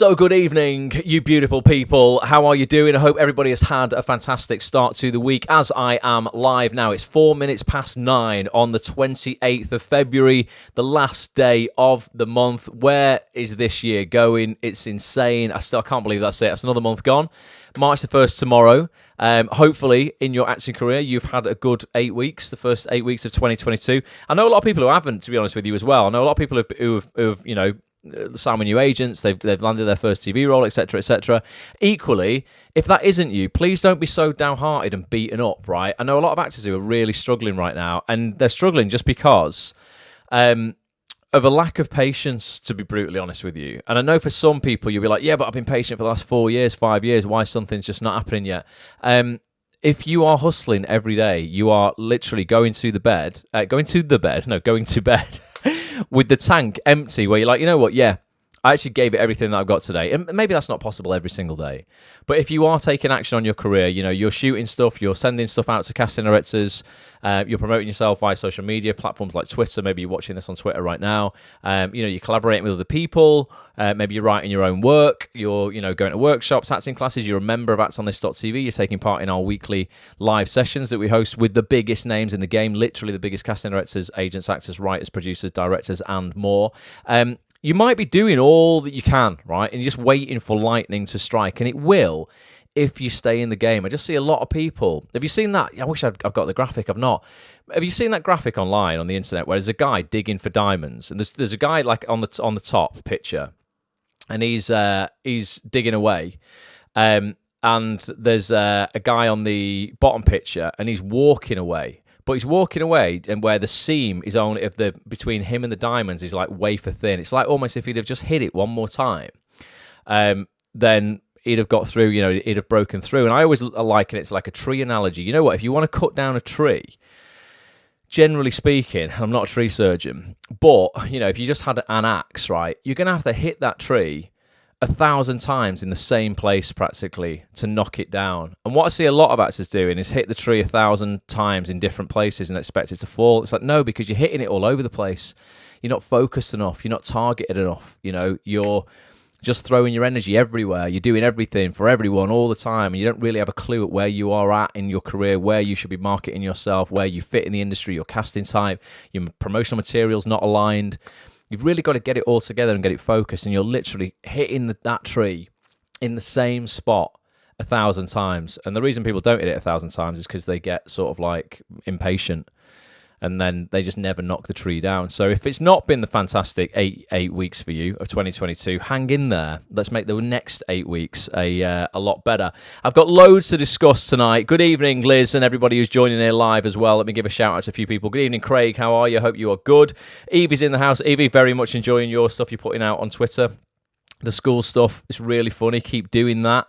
So good evening, you beautiful people. How are you doing? I hope everybody has had a fantastic start to the week as I am live now. It's 9:04 on the 28th of February, the last day of the month. Where is this year going? It's insane. I can't believe that's it. It's another month gone. March the 1st tomorrow. Hopefully, in your acting career, you've had a good 8 weeks, the first 8 weeks of 2022. I know a lot of people who haven't, to be honest with you, as well. I know a lot of people who've you know, signed with new agents, they've landed their first TV role, etc., etc. Equally, if that isn't you, please don't be so downhearted and beaten up, right? I know a lot of actors who are really struggling right now, and they're struggling just because of a lack of patience, to be brutally honest with you. And I know for some people, you'll be like, yeah, but I've been patient for the last 4 years, 5 years, why something's just not happening yet? If you are hustling every day, you are literally going to bed with the tank empty, where you're like, you know what, yeah, I actually gave it everything that I've got today. And maybe that's not possible every single day. But if you are taking action on your career, you know, you're shooting stuff, you're sending stuff out to casting directors, you're promoting yourself via social media platforms like Twitter. Maybe you're watching this on Twitter right now. You know, you're collaborating with other people. Maybe you're writing your own work. You're, you know, going to workshops, acting classes. You're a member of actonthis.tv. You're taking part in our weekly live sessions that we host with the biggest names in the game, literally the biggest casting directors, agents, actors, writers, producers, directors, and more. You might be doing all that you can, right? And you're just waiting for lightning to strike. And it will if you stay in the game. I just see a lot of people. Have you seen that? I wish I've got the graphic. I've not. Have you seen that graphic online on the internet where there's a guy digging for diamonds? And there's a guy like on the top picture, and he's digging away. And there's a guy on the bottom picture, and he's walking away. But he's walking away, and where the seam is only between him and the diamonds is like wafer thin. It's like almost if he'd have just hit it one more time, then he'd have got through. You know, he'd have broken through. And I always liken it to like a tree analogy. You know what? If you want to cut down a tree, generally speaking, I'm not a tree surgeon, but you know, if you just had an axe, right, you're gonna have to hit that tree 1,000 times in the same place practically to knock it down. And what I see a lot of actors doing is hit the tree 1,000 times in different places and expect it to fall. It's like, no, because you're hitting it all over the place. You're not focused enough. You're not targeted enough. You know, you're just throwing your energy everywhere. You're doing everything for everyone all the time, and you don't really have a clue at where you are at in your career, where you should be marketing yourself, where you fit in the industry, your casting type, your promotional material's not aligned. You've really got to get it all together and get it focused, and you're literally hitting that tree in the same spot 1,000 times. And the reason people don't hit it 1,000 times is because they get sort of like impatient, and then they just never knock the tree down. So if it's not been the fantastic eight weeks for you of 2022, hang in there. Let's make the next 8 weeks a lot better. I've got loads to discuss tonight. Good evening, Liz, and everybody who's joining here live as well. Let me give a shout out to a few people. Good evening, Craig. How are you? Hope you are good. Evie's in the house. Evie, very much enjoying your stuff you're putting out on Twitter. The school stuff is really funny. Keep doing that.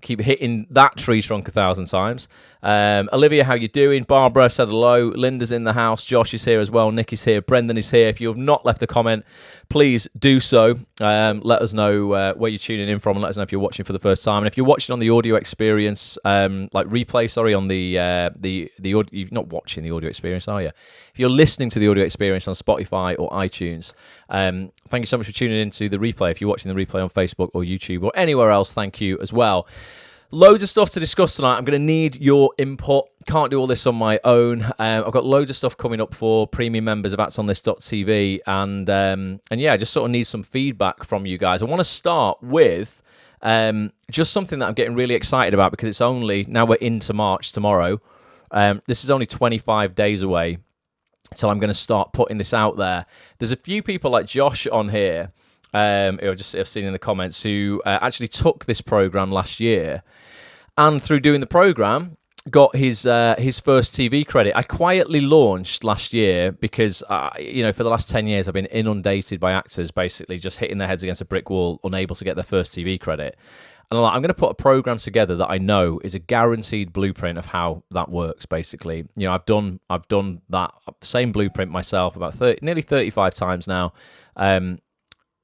Keep hitting that tree trunk 1,000 times. Olivia, how you doing? Barbara said hello. Linda's in the house. Josh is here as well. Nick is here. Brendan is here. If you have not left a comment, please do so. Let us know where you're tuning in from, and let us know if you're watching for the first time. And if you're watching on the audio experience, like replay, sorry, on the audio, you're not watching the audio experience, are you? If you're listening to the audio experience on Spotify or iTunes, thank you so much for tuning into the replay. If you're watching the replay on Facebook or YouTube or anywhere else, thank you as well. Loads of stuff to discuss tonight. I'm going to need your input. Can't do all this on my own. I've got loads of stuff coming up for premium members of actonthis.tv, and yeah, I just sort of need some feedback from you guys. I want to start with just something that I'm getting really excited about, because it's only, now we're into March tomorrow. This is only 25 days away till I'm going to start putting this out there. There's a few people like Josh on here, who I've seen in the comments, who actually took this program last year, and through doing the program, got his first TV credit. I quietly launched last year because, you know, for the last 10 years, I've been inundated by actors basically just hitting their heads against a brick wall, unable to get their first TV credit. And I'm going to put a program together that I know is a guaranteed blueprint of how that works, basically. You know, I've done that same blueprint myself about nearly 35 times now.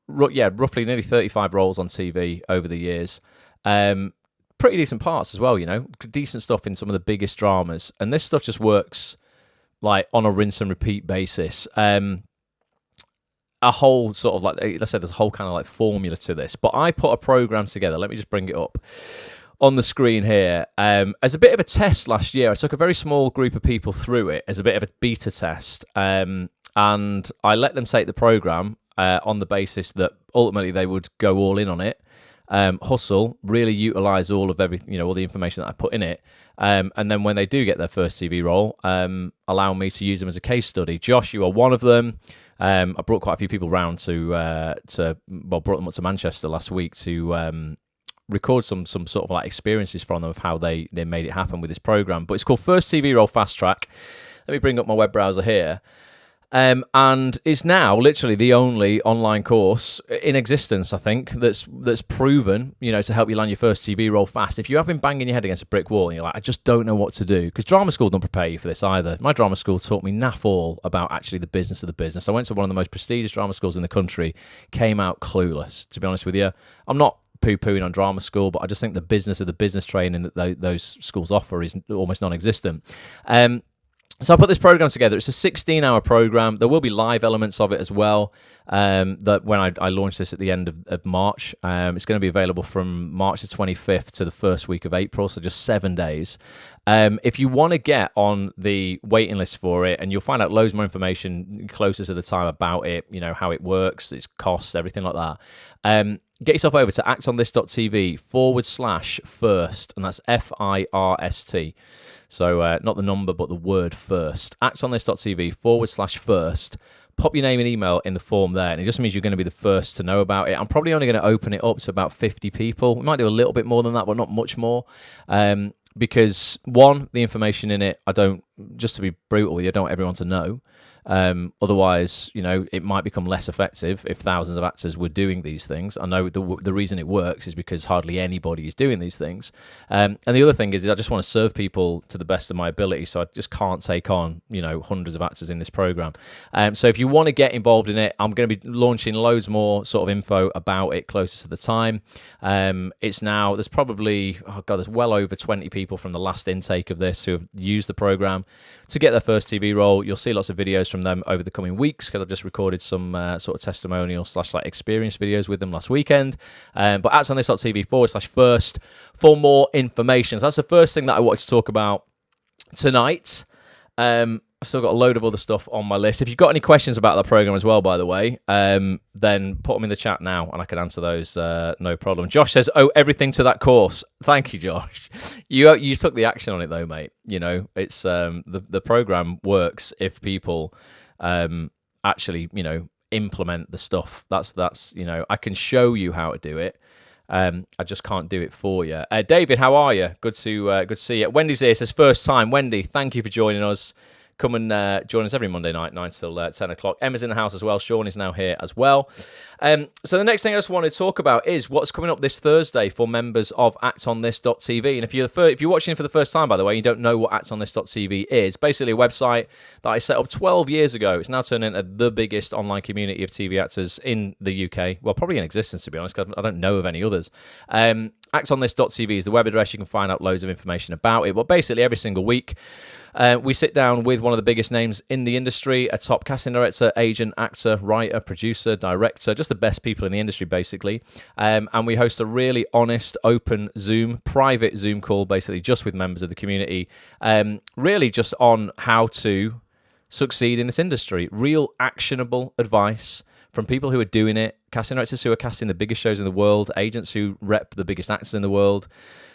Roughly nearly 35 roles on TV over the years. Pretty decent parts as well, you know. Decent stuff in some of the biggest dramas. And this stuff just works like on a rinse and repeat basis. a whole sort of like, let's say there's a whole kind of like formula to this, but I put a program together. Let me just bring it up on the screen here. As a bit of a test last year, I took a very small group of people through it as a bit of a beta test, and I let them take the program on the basis that ultimately they would go all in on it, hustle, really utilize all of everything, all the information that I put in it, and then when they do get their first TV role, allow me to use them as a case study. Josh, you are one of them. I brought quite a few people round brought them up to Manchester last week to record some sort of like experiences from them of how they made it happen with this program. But it's called First TV Role Fast Track. Let me bring up my web browser here. And it's now literally the only online course in existence, I think, that's proven, to help you land your first TV role fast. If you have been banging your head against a brick wall and you're like, I just don't know what to do, because drama school don't prepare you for this either. My drama school taught me naff all about actually the business of the business. I went to one of the most prestigious drama schools in the country, came out clueless, to be honest with you. I'm not poo-pooing on drama school, but I just think the business of the business training that those schools offer is almost non-existent. So I put this program together. It's a 16-hour program. There will be live elements of it as well. That when I launched this at the end of March, it's going to be available from March the 25th to the first week of April, so just 7 days. If you want to get on the waiting list for it, and you'll find out loads more information closer to the time about it, how it works, its costs, everything like that. Get yourself over to actonthis.tv/first, and that's FIRST. So not the number, but the word first. actonthis.tv/first. Pop your name and email in the form there, and it just means you're going to be the first to know about it. I'm probably only going to open it up to about 50 people. We might do a little bit more than that, but not much more. Because, one, the information in it, just to be brutal with you, I don't want everyone to know. Otherwise, it might become less effective if thousands of actors were doing these things. I know the reason it works is because hardly anybody is doing these things. And the other thing is I just want to serve people to the best of my ability, so I just can't take on, hundreds of actors in this program. So if you want to get involved in it, I'm going to be launching loads more sort of info about it closer to the time. It's now, there's probably, there's well over 20 people from the last intake of this who have used the program to get their first TV role. You'll see lots of videos from them over the coming weeks, because I've just recorded some sort of testimonial / experience videos with them last weekend. But actonthis.tv/first for more information. So that's the first thing that I wanted to talk about tonight. I've still got a load of other stuff on my list. If you've got any questions about that program as well, by the way, then put them in the chat now and I can answer those, no problem. Josh says, everything to that course. Thank you, Josh. You took the action on it though, mate. It's the program works if people actually, implement the stuff. That's I can show you how to do it. I just can't do it for you. David, how are you? Good to see you. Wendy's here, says first time. Wendy, thank you for joining us. Come and join us every Monday night, 9 till 10 o'clock. Emma's in the house as well. Sean is now here as well. So the next thing I just wanted to talk about is what's coming up this Thursday for members of actonthis.tv. And if you're watching for the first time, by the way, you don't know what actonthis.tv is, basically a website that I set up 12 years ago. It's now turned into the biggest online community of TV actors in the UK. Well, probably in existence, to be honest, because I don't know of any others. Actonthis.tv is the web address. You can find out loads of information about it. But basically, every single week, we sit down with one of the biggest names in the industry, a top casting director, agent, actor, writer, producer, director, just the best people in the industry, basically. And we host a really honest, open private Zoom call, basically just with members of the community, really just on how to succeed in this industry. Real actionable advice from people who are doing it, casting directors who are casting the biggest shows in the world, agents who rep the biggest actors in the world,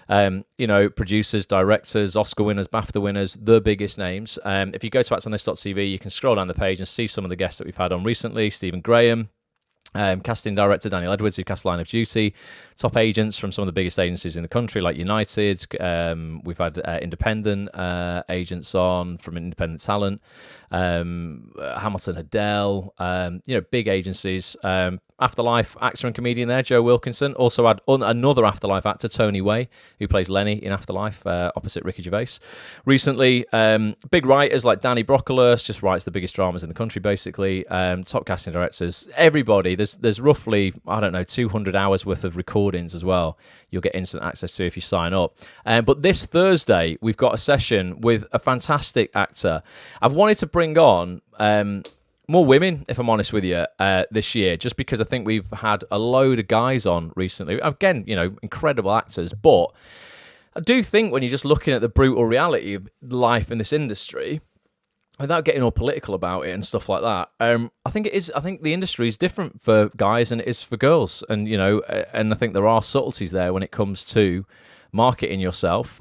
producers, directors, Oscar winners, BAFTA winners, the biggest names. If you go to actonthis.tv, you can scroll down the page and see some of the guests that we've had on recently. Stephen Graham, casting director Daniel Edwards, who cast Line of Duty, top agents from some of the biggest agencies in the country, like United. We've had independent agents on from Independent Talent, Hamilton Adele, big agencies. Afterlife actor and comedian there, Joe Wilkinson. Also had another Afterlife actor, Tony Way, who plays Lenny in Afterlife, opposite Ricky Gervais. Recently, big writers like Danny Broccolus, just writes the biggest dramas in the country, basically. Top casting directors, everybody. There's roughly, 200 hours worth of recordings as well. You'll get instant access to if you sign up. But this Thursday, we've got a session with a fantastic actor. I've wanted to bring on more women, if I'm honest with you, this year, just because I think we've had a load of guys on recently. Again, incredible actors, but I do think when you're just looking at the brutal reality of life in this industry, without getting all political about it and stuff like that, I think it is. I think the industry is different for guys than it is for girls, and and I think there are subtleties there when it comes to marketing yourself.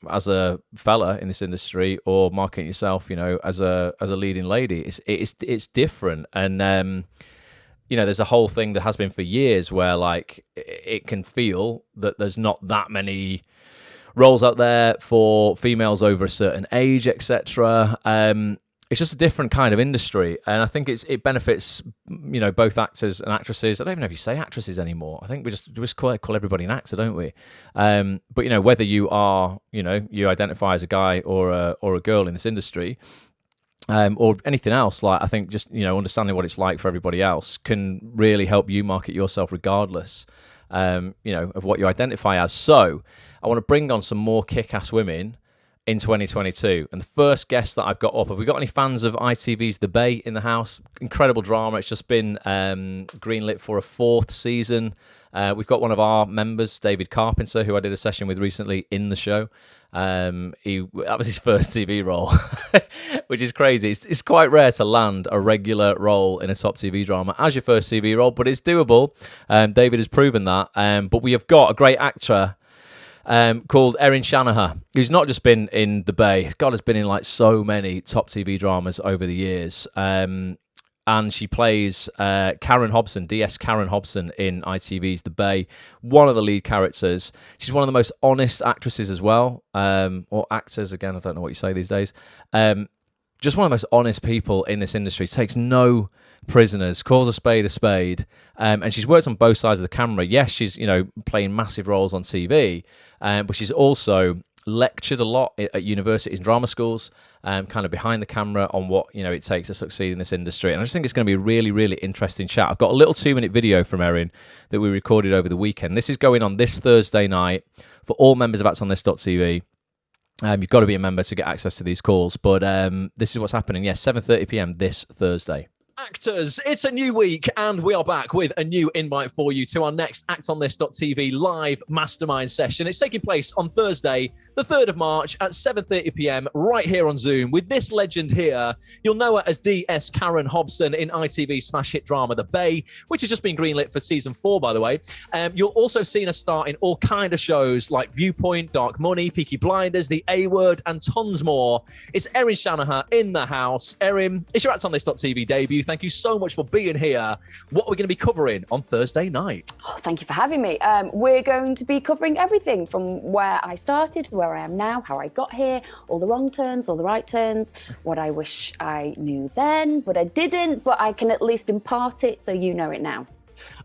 As a fella in this industry, or marketing yourself, as a leading lady, it's different, and there's a whole thing that has been for years where like it can feel that there's not that many roles out there for females over a certain age, etc. It's just a different kind of industry, and I think it benefits both actors and actresses. I don't even know if you say actresses anymore. I think we just call everybody an actor, don't we? But whether you are you identify as a guy or a girl in this industry, or anything else, like I think just understanding what it's like for everybody else can really help you market yourself regardless of what you identify as. So I want to bring on some more kick-ass women in 2022. And the first guest that I've got up, have we got any fans of ITV's The Bay in the house? Incredible drama. It's just been greenlit for a 4th season. We've got one of our members, David Carpenter, who I did a session with recently in the show. That was his first TV role, which is crazy. It's quite rare to land a regular role in a top TV drama as your first TV role, but it's doable. David has proven that. But we have got a great actor called Erin Shanahan, who's not just been in The Bay. God, has been in like so many top TV dramas over the years. And she plays Karen Hobson, DS Karen Hobson in ITV's The Bay, one of the lead characters. She's one of the most honest actresses as well, or actors, again, I don't know what you say these days. Just one of the most honest people in this industry, takes no prisoners, calls a spade, and she's worked on both sides of the camera. Yes, she's playing massive roles on TV, but she's also lectured a lot at universities and drama schools, kind of behind the camera on what it takes to succeed in this industry. And I just think it's going to be a really, really interesting chat. I've got a little 2-minute video from Erin that we recorded over the weekend. This is going on this Thursday night for all members of actonthis.tv. You've got to be a member to get access to these calls, but this is what's happening. Yes, 7:30 p.m. this Thursday. Actors, it's a new week, and we are back with a new invite for you to our next actonthis.tv live mastermind session. It's taking place on Thursday, the 3rd of March at 7:30 p.m. right here on Zoom with this legend here. You'll know her as DS Karen Hobson in ITV's smash hit drama The Bay, which has just been greenlit for season 4, by the way. You'll also see her star in all kind of shows like Viewpoint, Dark Money, Peaky Blinders, The A Word, and tons more. It's Erin Shanahan in the house. Erin, it's your actonthis.tv debut. Thank you so much for being here. What are we going to be covering on Thursday night? Oh, thank you for having me. We're going to be covering everything from where I started, where I am now, how I got here, all the wrong turns, all the right turns, what I wish I knew then, but I didn't, but I can at least impart it so you know it now.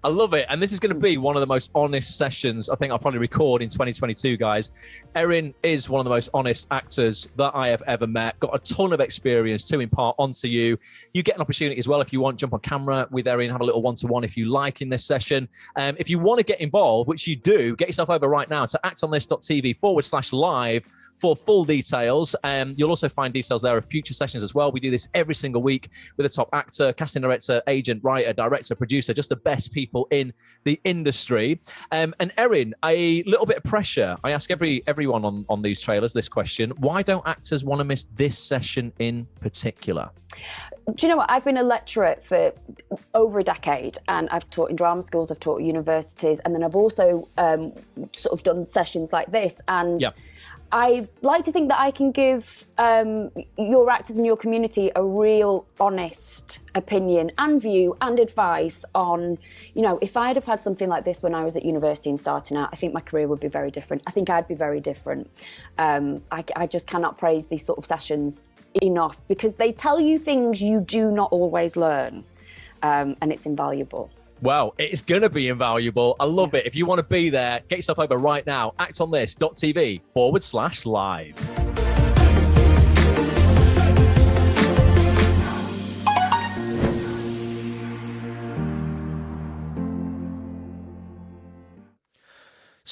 I love it. And this is going to be one of the most honest sessions I think I'll probably record in 2022, guys. Erin is one of the most honest actors that I have ever met. Got a ton of experience to impart onto you. You get an opportunity as well if you want, jump on camera with Erin, have a little one-to-one if you like in this session. If you want to get involved, which you do, get yourself over right now to actonthis.tv/live for full details. You'll also find details there of future sessions as well. We do this every single week with a top actor, casting director, agent, writer, director, producer, just the best people in the industry. And Erin, a little bit of pressure. I ask everyone on these trailers this question. Why don't actors want to miss this session in particular? Do you know what? I've been a lecturer for over a decade, and I've taught in drama schools, I've taught at universities, and then I've also sort of done sessions like this. And yeah. I like to think that I can give your actors and your community a real honest opinion and view and advice on, if I'd have had something like this when I was at university and starting out, I think my career would be very different. I think I'd be very different. I just cannot praise these sort of sessions enough because they tell you things you do not always learn, and it's invaluable. Well, it's going to be invaluable. I love it. If you want to be there, get yourself over right now. actonthis.tv/live.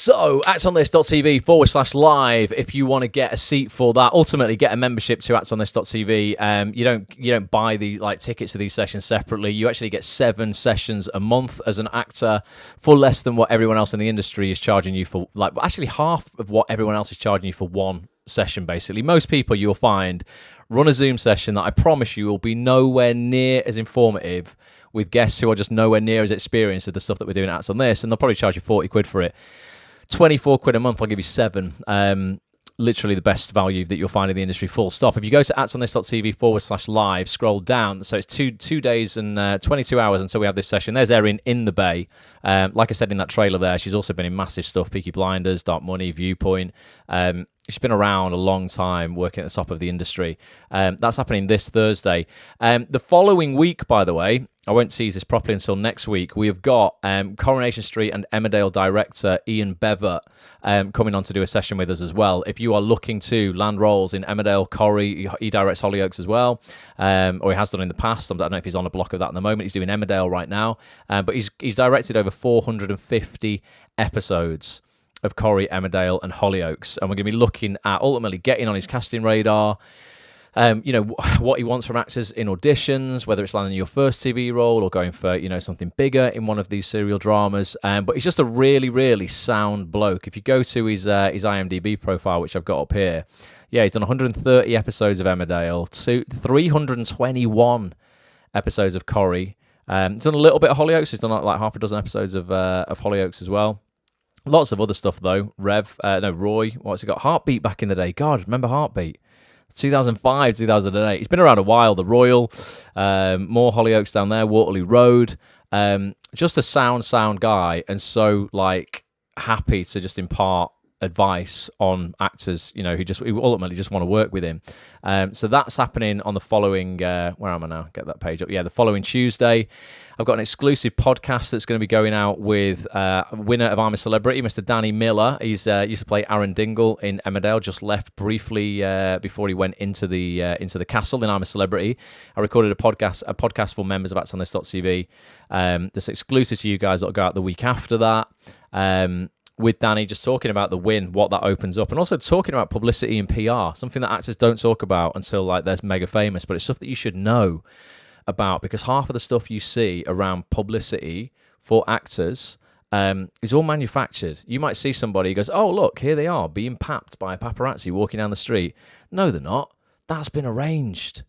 So, actsonthis.tv/live if you want to get a seat for that. Ultimately, get a membership to actsonthis.tv. You don't buy the tickets to these sessions separately. You actually get 7 sessions a month as an actor for less than what everyone else in the industry is charging you for. Actually, half of what everyone else is charging you for one session, basically. Most people you'll find run a Zoom session that I promise you will be nowhere near as informative, with guests who are just nowhere near as experienced as the stuff that we're doing at Acts on This, and they'll probably charge you 40 quid for it. 24 quid a month, I'll give you 7. Literally the best value that you'll find in the industry, full stop. If you go to actsonthis.tv/live, scroll down, so it's two days and 22 hours until we have this session. There's Erin in the Bay. Like I said in that trailer there, she's also been in massive stuff, Peaky Blinders, Dark Money, Viewpoint. She's been around a long time, working at the top of the industry. That's happening this Thursday. The following week, by the way, I won't tease this properly until next week, we have got Coronation Street and Emmerdale director Ian Bever coming on to do a session with us as well. If you are looking to land roles in Emmerdale, Corrie, he directs Hollyoaks as well, or he has done in the past. I don't know if he's on a block of that at the moment. He's doing Emmerdale right now, but he's directed over 450 episodes of Corrie, Emmerdale and Hollyoaks, and we're going to be looking at ultimately getting on his casting radar, what he wants from actors in auditions, whether it's landing your first TV role or going for, something bigger in one of these serial dramas. But he's just a really, really sound bloke. If you go to his IMDb profile, which I've got up here, he's done 130 episodes of Emmerdale, 321 episodes of Corrie. He's done a little bit of Hollyoaks. He's done like half a dozen episodes of Hollyoaks as well. Lots of other stuff though. Roy, what's he got? Heartbeat back in the day. God, remember Heartbeat? 2005, 2008. He's been around a while. The Royal, more Hollyoaks down there, Waterloo Road. Just a sound guy, and so happy to just impart advice on actors, who ultimately just want to work with him. So that's happening on the following. Where am I now? Get that page up. Yeah, the following Tuesday. I've got an exclusive podcast that's going to be going out with winner of I'm a Celebrity, Mr. Danny Miller. He's used to play Aaron Dingle in Emmerdale. Just left briefly before he went into the castle in I'm a Celebrity. I recorded a podcast for members of actsonthis.tv. That's exclusive to you guys. That'll go out the week after that. With Danny, just talking about the win, what that opens up, and also talking about publicity and PR, something that actors don't talk about until they're mega famous, but it's stuff that you should know about, because half of the stuff you see around publicity for actors is all manufactured. You might see somebody who goes, oh, look, here they are, being papped by a paparazzi walking down the street. No, they're not. That's been arranged.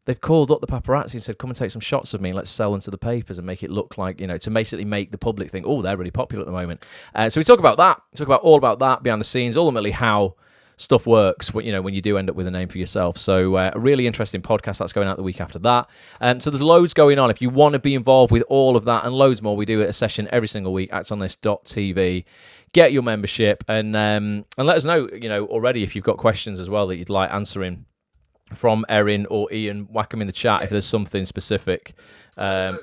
They've called up the paparazzi and said, come and take some shots of me. Let's sell them to the papers and make it look like, to basically make the public think, oh, they're really popular at the moment. So we talk about that. We talk about all about that behind the scenes, ultimately how stuff works, when you do end up with a name for yourself. So a really interesting podcast that's going out the week after that. So there's loads going on. If you want to be involved with all of that and loads more, we do a session every single week, actsonthis.tv. Get your membership and let us know, already if you've got questions as well that you'd like answering from Erin or Ian. Whack them in the chat if there's something specific. I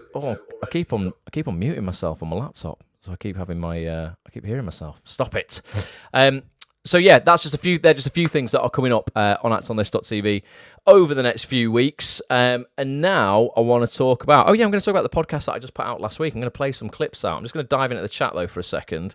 keep on muting myself on my laptop, so I keep having I keep hearing myself. Stop it. So yeah, that's just a few. They're just a few things that are coming up on actsonthis.tv over the next few weeks. And now I want to talk about. I'm going to talk about the podcast that I just put out last week. I'm going to play some clips out. I'm just going to dive into the chat though for a second.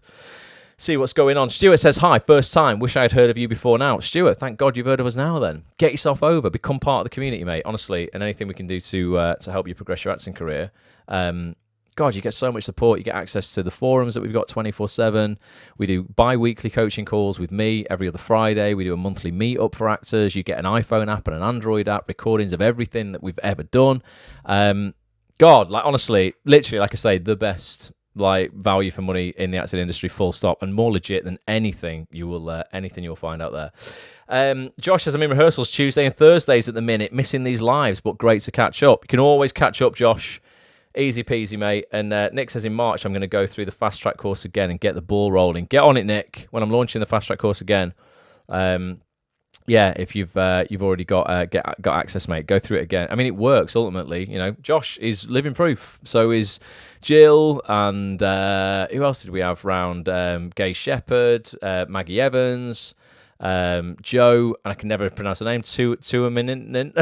See what's going on. Stuart says, hi, first time. Wish I had heard of you before now. Stuart, thank God you've heard of us now then. Get yourself over. Become part of the community, mate. Honestly, and anything we can do to help you progress your acting career. God, you get so much support. You get access to the forums that we've got 24/7. We do bi-weekly coaching calls with me every other Friday. We do a monthly meet-up for actors. You get an iPhone app and an Android app, recordings of everything that we've ever done. God, honestly, literally, like I say, the best value for money in the acting industry, full stop, and more legit than anything you'll find out there. Josh says, I'm in rehearsals Tuesday and Thursdays at the minute, missing these lives, but great to catch up. You can always catch up, Josh. Easy peasy, mate. And Nick says, in March, I'm going to go through the fast track course again and get the ball rolling. Get on it, Nick, when I'm launching the fast track course again. If you've already got access, mate, go through it again. I mean, it works ultimately. Josh is living proof. So is Jill, and who else did we have round? Gay Shepherd, Maggie Evans, Joe, and I can never pronounce her name. Tuaminin.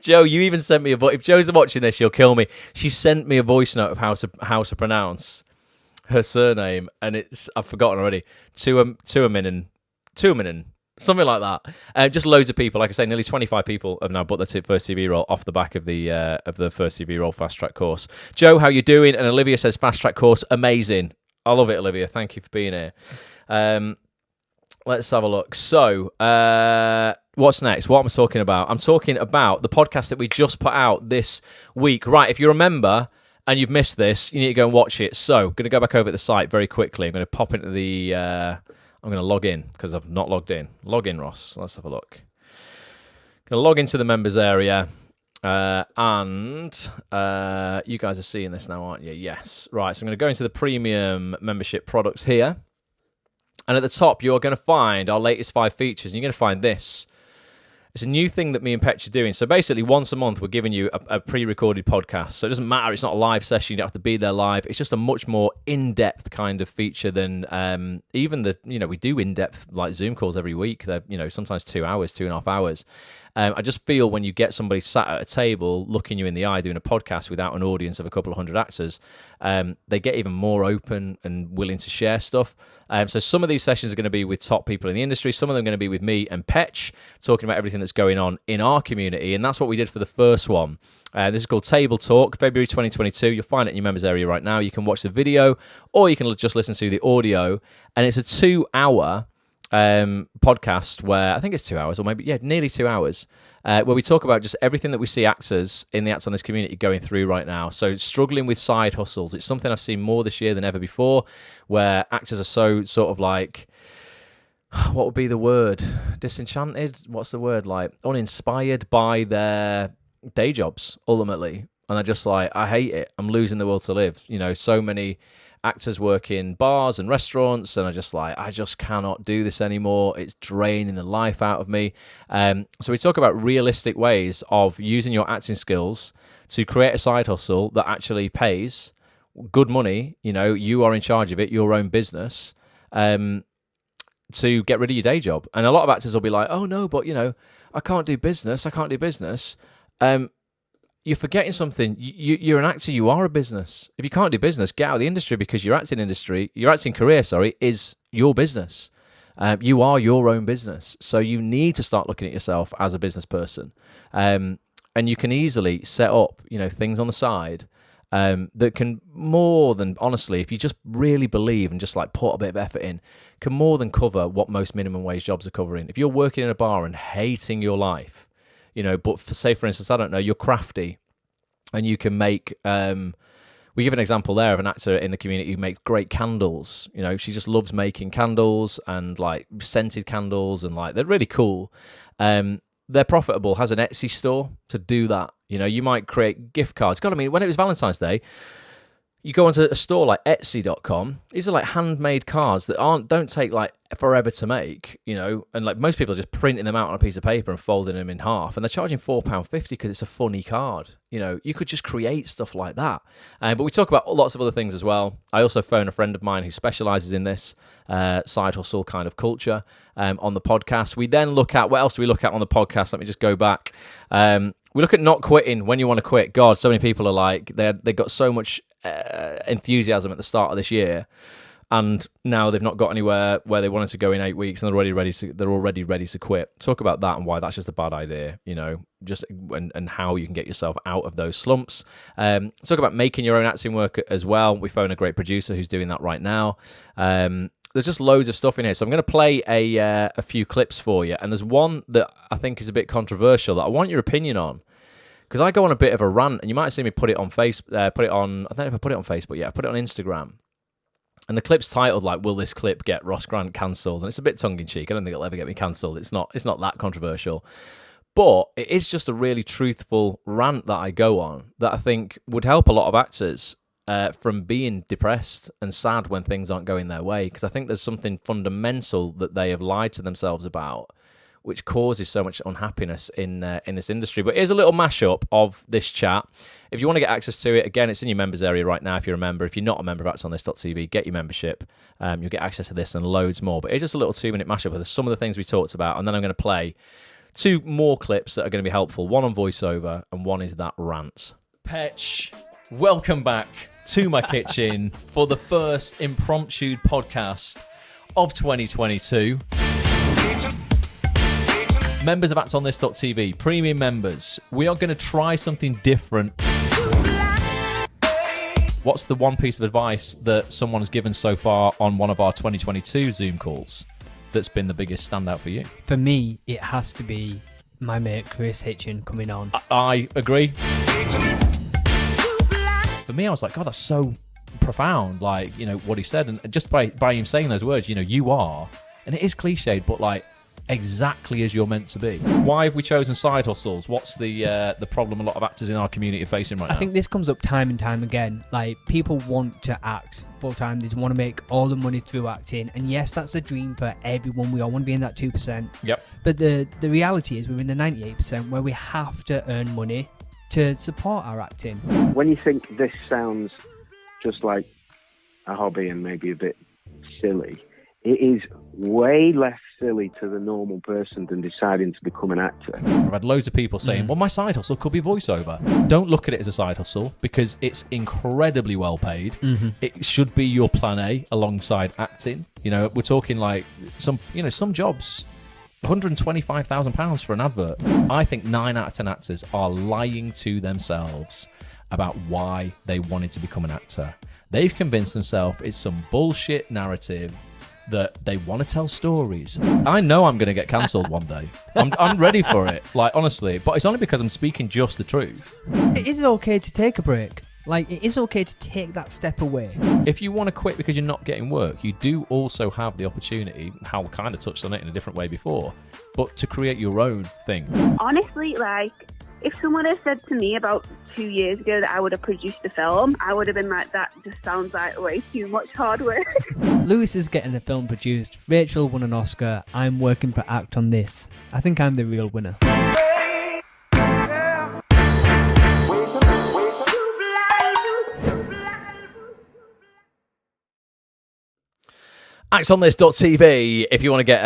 Joe, you even sent me a voice. If Joe's watching this, she'll kill me. She sent me a voice note of how to pronounce her surname, and I've forgotten already. Tuaminen, something like that. Just loads of people. Like I say, nearly 25 people have now booked their first TV role off the back of the first TV role fast track course. Joe, how you doing? And Olivia says fast track course, amazing. I love it, Olivia. Thank you for being here. Let's have a look. So, what's next? What am I talking about? I'm talking about the podcast that we just put out this week. Right, if you remember and you've missed this, you need to go and watch it. So, I'm going to go back over to the site very quickly. I'm going to pop into the... I'm going to log in because I've not logged in. Log in, Ross. Let's have a look. Going to log into the members area. And you guys are seeing this now, aren't you? Yes. Right, so I'm going to go into the premium membership products here. And at the top, you're going to find our latest 5 features. And you're going to find this. It's a new thing that me and Petch are doing. So basically, once a month, we're giving you a pre-recorded podcast. So it doesn't matter. It's not a live session. You don't have to be there live. It's just a much more in-depth kind of feature than even the, we do in-depth like Zoom calls every week. They're, sometimes 2 hours, 2.5 hours. I just feel when you get somebody sat at a table looking you in the eye doing a podcast without an audience of a couple of hundred actors, they get even more open and willing to share stuff. So some of these sessions are going to be with top people in the industry. Some of them are going to be with me and Petch, talking about everything that's going on in our community. And that's what we did for the first one. This is called Table Talk, February 2022. You'll find it in your members area right now. You can watch the video or you can just listen to the audio. And it's a 2-hour podcast where I think it's 2 hours or maybe nearly 2 hours where we talk about just everything that we see actors in the Acts on This community going through right now. So struggling with side hustles, it's something I've seen more this year than ever before, where actors are so sort of like, what would be the word, disenchanted, what's the word, like uninspired by their day jobs ultimately, and they're just like, I hate it, I'm losing the will to live. So many actors work in bars and restaurants, and I just cannot do this anymore. It's draining the life out of me. So we talk about realistic ways of using your acting skills to create a side hustle that actually pays good money. You are in charge of it, your own business, to get rid of your day job. And a lot of actors will be like, oh no, but I can't do business. You're forgetting something. You're an actor. You are a business. If you can't do business, get out of the industry, because your acting career, is your business. You are your own business. So you need to start looking at yourself as a business person. And you can easily set up, things on the side that can more than, honestly, if you just really believe and just like put a bit of effort in, can more than cover what most minimum wage jobs are covering. If you're working in a bar and hating your life, but for instance, I don't know, you're crafty and you can make, we give an example there of an actor in the community who makes great candles. She just loves making candles and like scented candles, and like they're really cool. They're profitable, has an Etsy store to do that. You might create gift cards. God, when it was Valentine's Day, you go onto a store like Etsy.com. These are like handmade cards that don't take like forever to make, and like most people are just printing them out on a piece of paper and folding them in half, and they're charging £4.50 because it's a funny card. You could just create stuff like that. But we talk about lots of other things as well. I also phone a friend of mine who specialises in this side hustle kind of culture on the podcast. We then look at, what else do we look at on the podcast? Let me just go back. We look at not quitting when you want to quit. God, so many people are like, they got so much enthusiasm at the start of this year, and now they've not got anywhere where they wanted to go in 8 weeks, and they're already ready to quit. Talk about that and why that's just a bad idea, just and how you can get yourself out of those slumps. Talk about making your own acting work as well. We phone a great producer who's doing that right now. There's just loads of stuff in here, so I'm going to play a few clips for you, and there's one that I think is a bit controversial that I want your opinion on. Because I go on a bit of a rant, and you might have seen me put it on Facebook. I don't know if I put it on Facebook. Yeah, I put it on Instagram. And the clip's titled like, "Will this clip get Ross Grant cancelled?" And it's a bit tongue in cheek. I don't think it'll ever get me cancelled. It's not that controversial, but it is just a really truthful rant that I go on that I think would help a lot of actors from being depressed and sad when things aren't going their way. Because I think there's something fundamental that they have lied to themselves about, which causes so much unhappiness in this industry. But here's a little mashup of this chat. If you want to get access to it, again, it's in your members area right now if you're a member. If you're not a member of actsonthis.tv, get your membership. You'll get access to this and loads more. But it's just a little 2-minute mashup of some of the things we talked about, and then I'm going to play 2 more clips that are going to be helpful. One on voiceover, and one is that rant. Petch, welcome back to my kitchen for the first impromptu podcast of 2022. Members of actonthis.tv, premium members, we are going to try something different. What's the one piece of advice that someone's given so far on one of our 2022 Zoom calls that's been the biggest standout for you? For me, it has to be my mate Chris Hitchin coming on. I agree. For me, I was like, God, that's so profound, like, you know, what he said. And just by him saying those words, you know, you are, and it is cliched, but like, exactly as you're meant to be. Why have we chosen side hustles? What's the problem a lot of actors in our community are facing right now? I think this comes up time and time again. Like, people want to act full time. They want to make all the money through acting. And yes, that's a dream for everyone. We all want to be in that 2%. Yep. But the reality is we're in the 98% where we have to earn money to support our acting. When you think this sounds just like a hobby and maybe a bit silly, it is way less silly to the normal person than deciding to become an actor. I've had loads of people saying, well, my side hustle could be voiceover. Don't look at it as a side hustle because it's incredibly well paid. Mm-hmm. It should be your plan A alongside acting. You know, we're talking like some jobs, £125,000 for an advert. I think 9 out of 10 actors are lying to themselves about why they wanted to become an actor. They've convinced themselves it's some bullshit narrative that they want to tell stories. I know I'm going to get cancelled one day. I'm ready for it, like, honestly. But it's only because I'm speaking just the truth. It is okay to take a break. Like, it is okay to take that step away. If you want to quit because you're not getting work, you do also have the opportunity, Hal kind of touched on it in a different way before, but to create your own thing. Honestly, like, if someone had said to me about 2 years ago that I would have produced a film, I would have been like, that just sounds like way too much hard work. Lewis is getting a film produced. Rachel won an Oscar. I'm working for Act on This. I think I'm the real winner. actonthis.tv if you want to get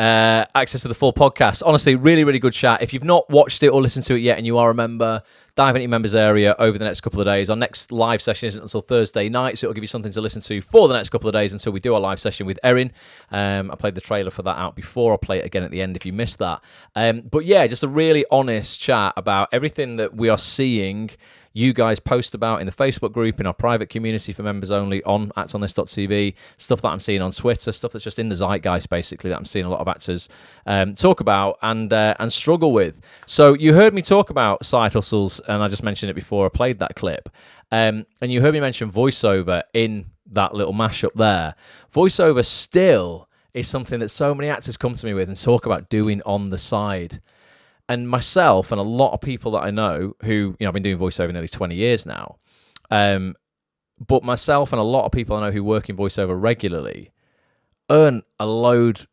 access to the full podcast. Honestly, really, really good chat. If you've not watched it or listened to it yet and you are a member, dive into your members area over the next couple of days. Our next live session isn't until Thursday night, so it'll give you something to listen to for the next couple of days until we do our live session with Erin. I played the trailer for that out before. I'll play it again at the end if you missed that. But yeah, just a really honest chat about everything that we are seeing you guys post about in the Facebook group, in our private community for members only on actonthis.tv, stuff that I'm seeing on Twitter, stuff that's just in the zeitgeist, basically, that I'm seeing a lot of actors talk about and struggle with. So you heard me talk about side hustles, and I just mentioned it before I played that clip. And you heard me mention voiceover in that little mashup there. Voiceover still is something that so many actors come to me with and talk about doing on the side. And myself and a lot of people that I know who, you know, I've been doing voiceover nearly 20 years now. But myself and a lot of people I know who work in voiceover regularly earn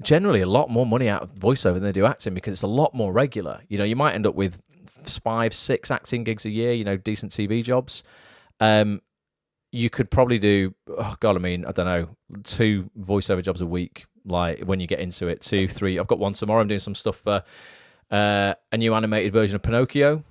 generally a lot more money out of voiceover than they do acting because it's a lot more regular. You know, you might end up with 5-6 acting gigs a year, you know, decent TV jobs. You could probably do, I don't know, 2 voiceover jobs a week, like when you get into it, 2, 3. I've got one tomorrow. I'm doing some stuff for a new animated version of Pinocchio.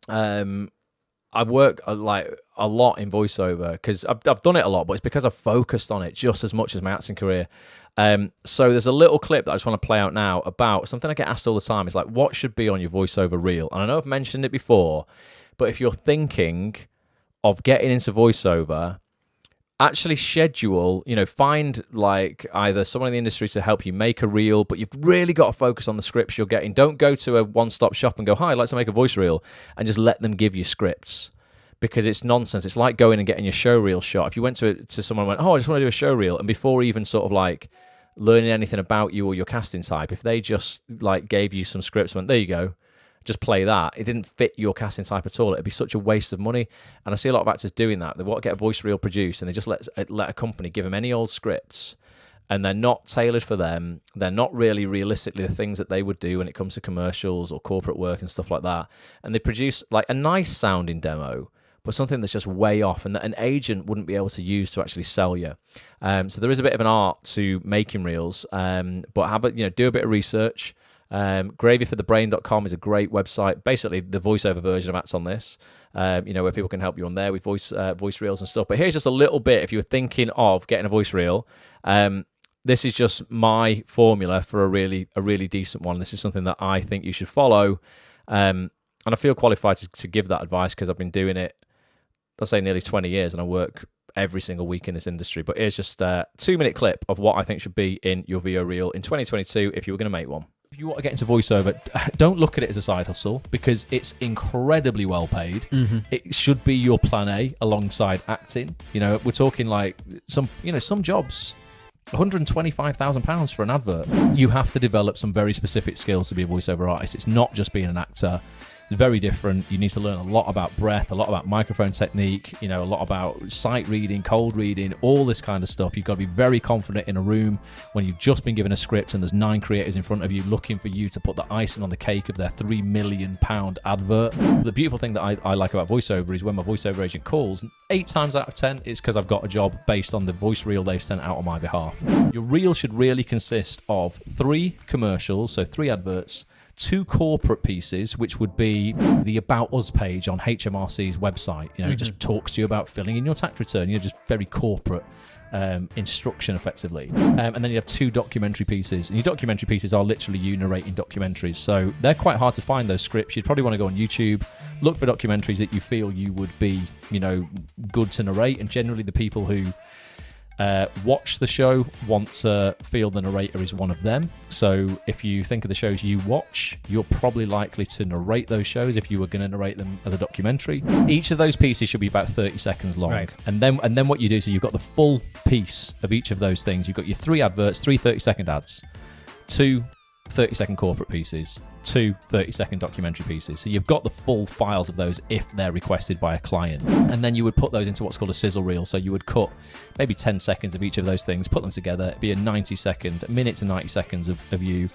I work like a lot in voiceover because I've done it a lot, but it's because I've focused on it just as much as my acting career. So there's a little clip that I just want to play out now about something I get asked all the time. It's like, what should be on your voiceover reel? And I know I've mentioned it before, but if you're thinking of getting into voiceover, actually schedule, find like either someone in the industry to help you make a reel, but you've really got to focus on the scripts you're getting. Don't go to a one-stop shop and go, hi, I'd like to make a voice reel, and just let them give you scripts, because it's nonsense. It's like going and getting your show reel shot. If you went to someone and went, oh, I just want to do a show reel, and before even sort of like learning anything about you or your casting type, if they just like gave you some scripts and went, there you go, just play that, it didn't fit your casting type at all, it'd be such a waste of money. And I see a lot of actors doing that. They want to get a voice reel produced and they just let a company give them any old scripts, and they're not tailored for them. They're not really realistically the things that they would do when it comes to commercials or corporate work and stuff like that. And they produce like a nice sounding demo, but something that's just way off and that an agent wouldn't be able to use to actually sell you. So there is a bit of an art to making reels, but do a bit of research. Gravyforthebrain.com is a great website. Basically, the voiceover version of Acts on This, where people can help you on there with voice reels and stuff. But here's just a little bit. If you were thinking of getting a voice reel, this is just my formula for a really decent one. This is something that I think you should follow, and I feel qualified to give that advice because I've been doing it, let's say, nearly 20 years, and I work every single week in this industry. But here's just a 2-minute clip of what I think should be in your VO reel in 2022 if you were going to make one. If you want to get into voiceover, don't look at it as a side hustle because it's incredibly well paid. Mm-hmm. It should be your plan A alongside acting. We're talking like some jobs, £125,000 for an advert. You have to develop some very specific skills to be a voiceover artist. It's not just being an actor. It's very different. You need to learn a lot about breath, a lot about microphone technique, a lot about sight reading, cold reading, all this kind of stuff. You've got to be very confident in a room when you've just been given a script and there's 9 creators in front of you looking for you to put the icing on the cake of their £3 million advert. The beautiful thing that I like about voiceover is when my voiceover agent calls, 8 times out of 10 it's because I've got a job based on the voice reel they've sent out on my behalf. Your reel should really consist of 3 commercials, so 3 adverts, 2 corporate pieces, which would be the About Us page on HMRC's website. It just talks to you about filling in your tax return. Just very corporate instruction, effectively. And then you have 2 documentary pieces. And your documentary pieces are literally you narrating documentaries. So they're quite hard to find, those scripts. You'd probably want to go on YouTube, look for documentaries that you feel you would be, good to narrate. And generally the people who watch the show want to feel the narrator is one of them. So if you think of the shows you watch, you're probably likely to narrate those shows if you were going to narrate them as a documentary. Each of those pieces should be about 30 seconds long. Right. And then what you do, so you've got the full piece of each of those things. You've got your 3 adverts, 3 30-second ads, 2 30-second corporate pieces, 2 30-second documentary pieces. So you've got the full files of those if they're requested by a client. And then you would put those into what's called a sizzle reel. So you would cut maybe 10 seconds of each of those things, put them together. It'd be a minute to 90 seconds of you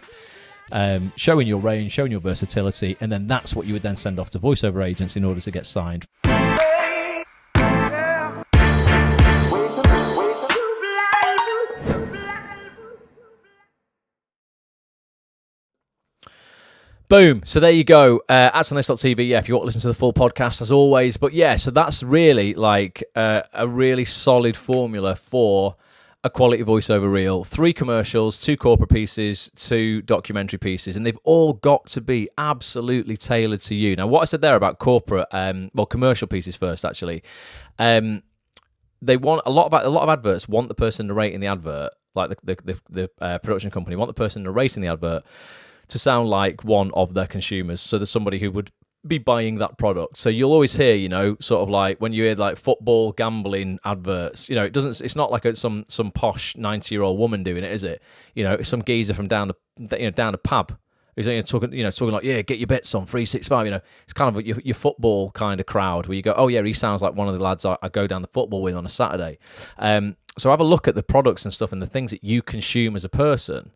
showing your range, showing your versatility. And then that's what you would then send off to voiceover agents in order to get signed. Boom. So there you go. That's on this.tv. Yeah, if you want to listen to the full podcast, as always. But yeah, so that's really like a really solid formula for a quality voiceover reel. 3 commercials, 2 corporate pieces, 2 documentary pieces, and they've all got to be absolutely tailored to you. Now, what I said there about corporate, commercial pieces first, actually. They want a lot of adverts want the person narrating the advert, like the production company, want the person narrating the advert to sound like one of their consumers. So there's somebody who would be buying that product. So you'll always hear, sort of like when you hear like football gambling adverts, it's not like some posh 90-year-old woman doing it, is it? It's some geezer from down the pub who's talking like, yeah, get your bets on 365. It's kind of your football kind of crowd where you go, oh yeah, he sounds like one of the lads I go down the football with on a Saturday. So have a look at the products and stuff and the things that you consume as a person.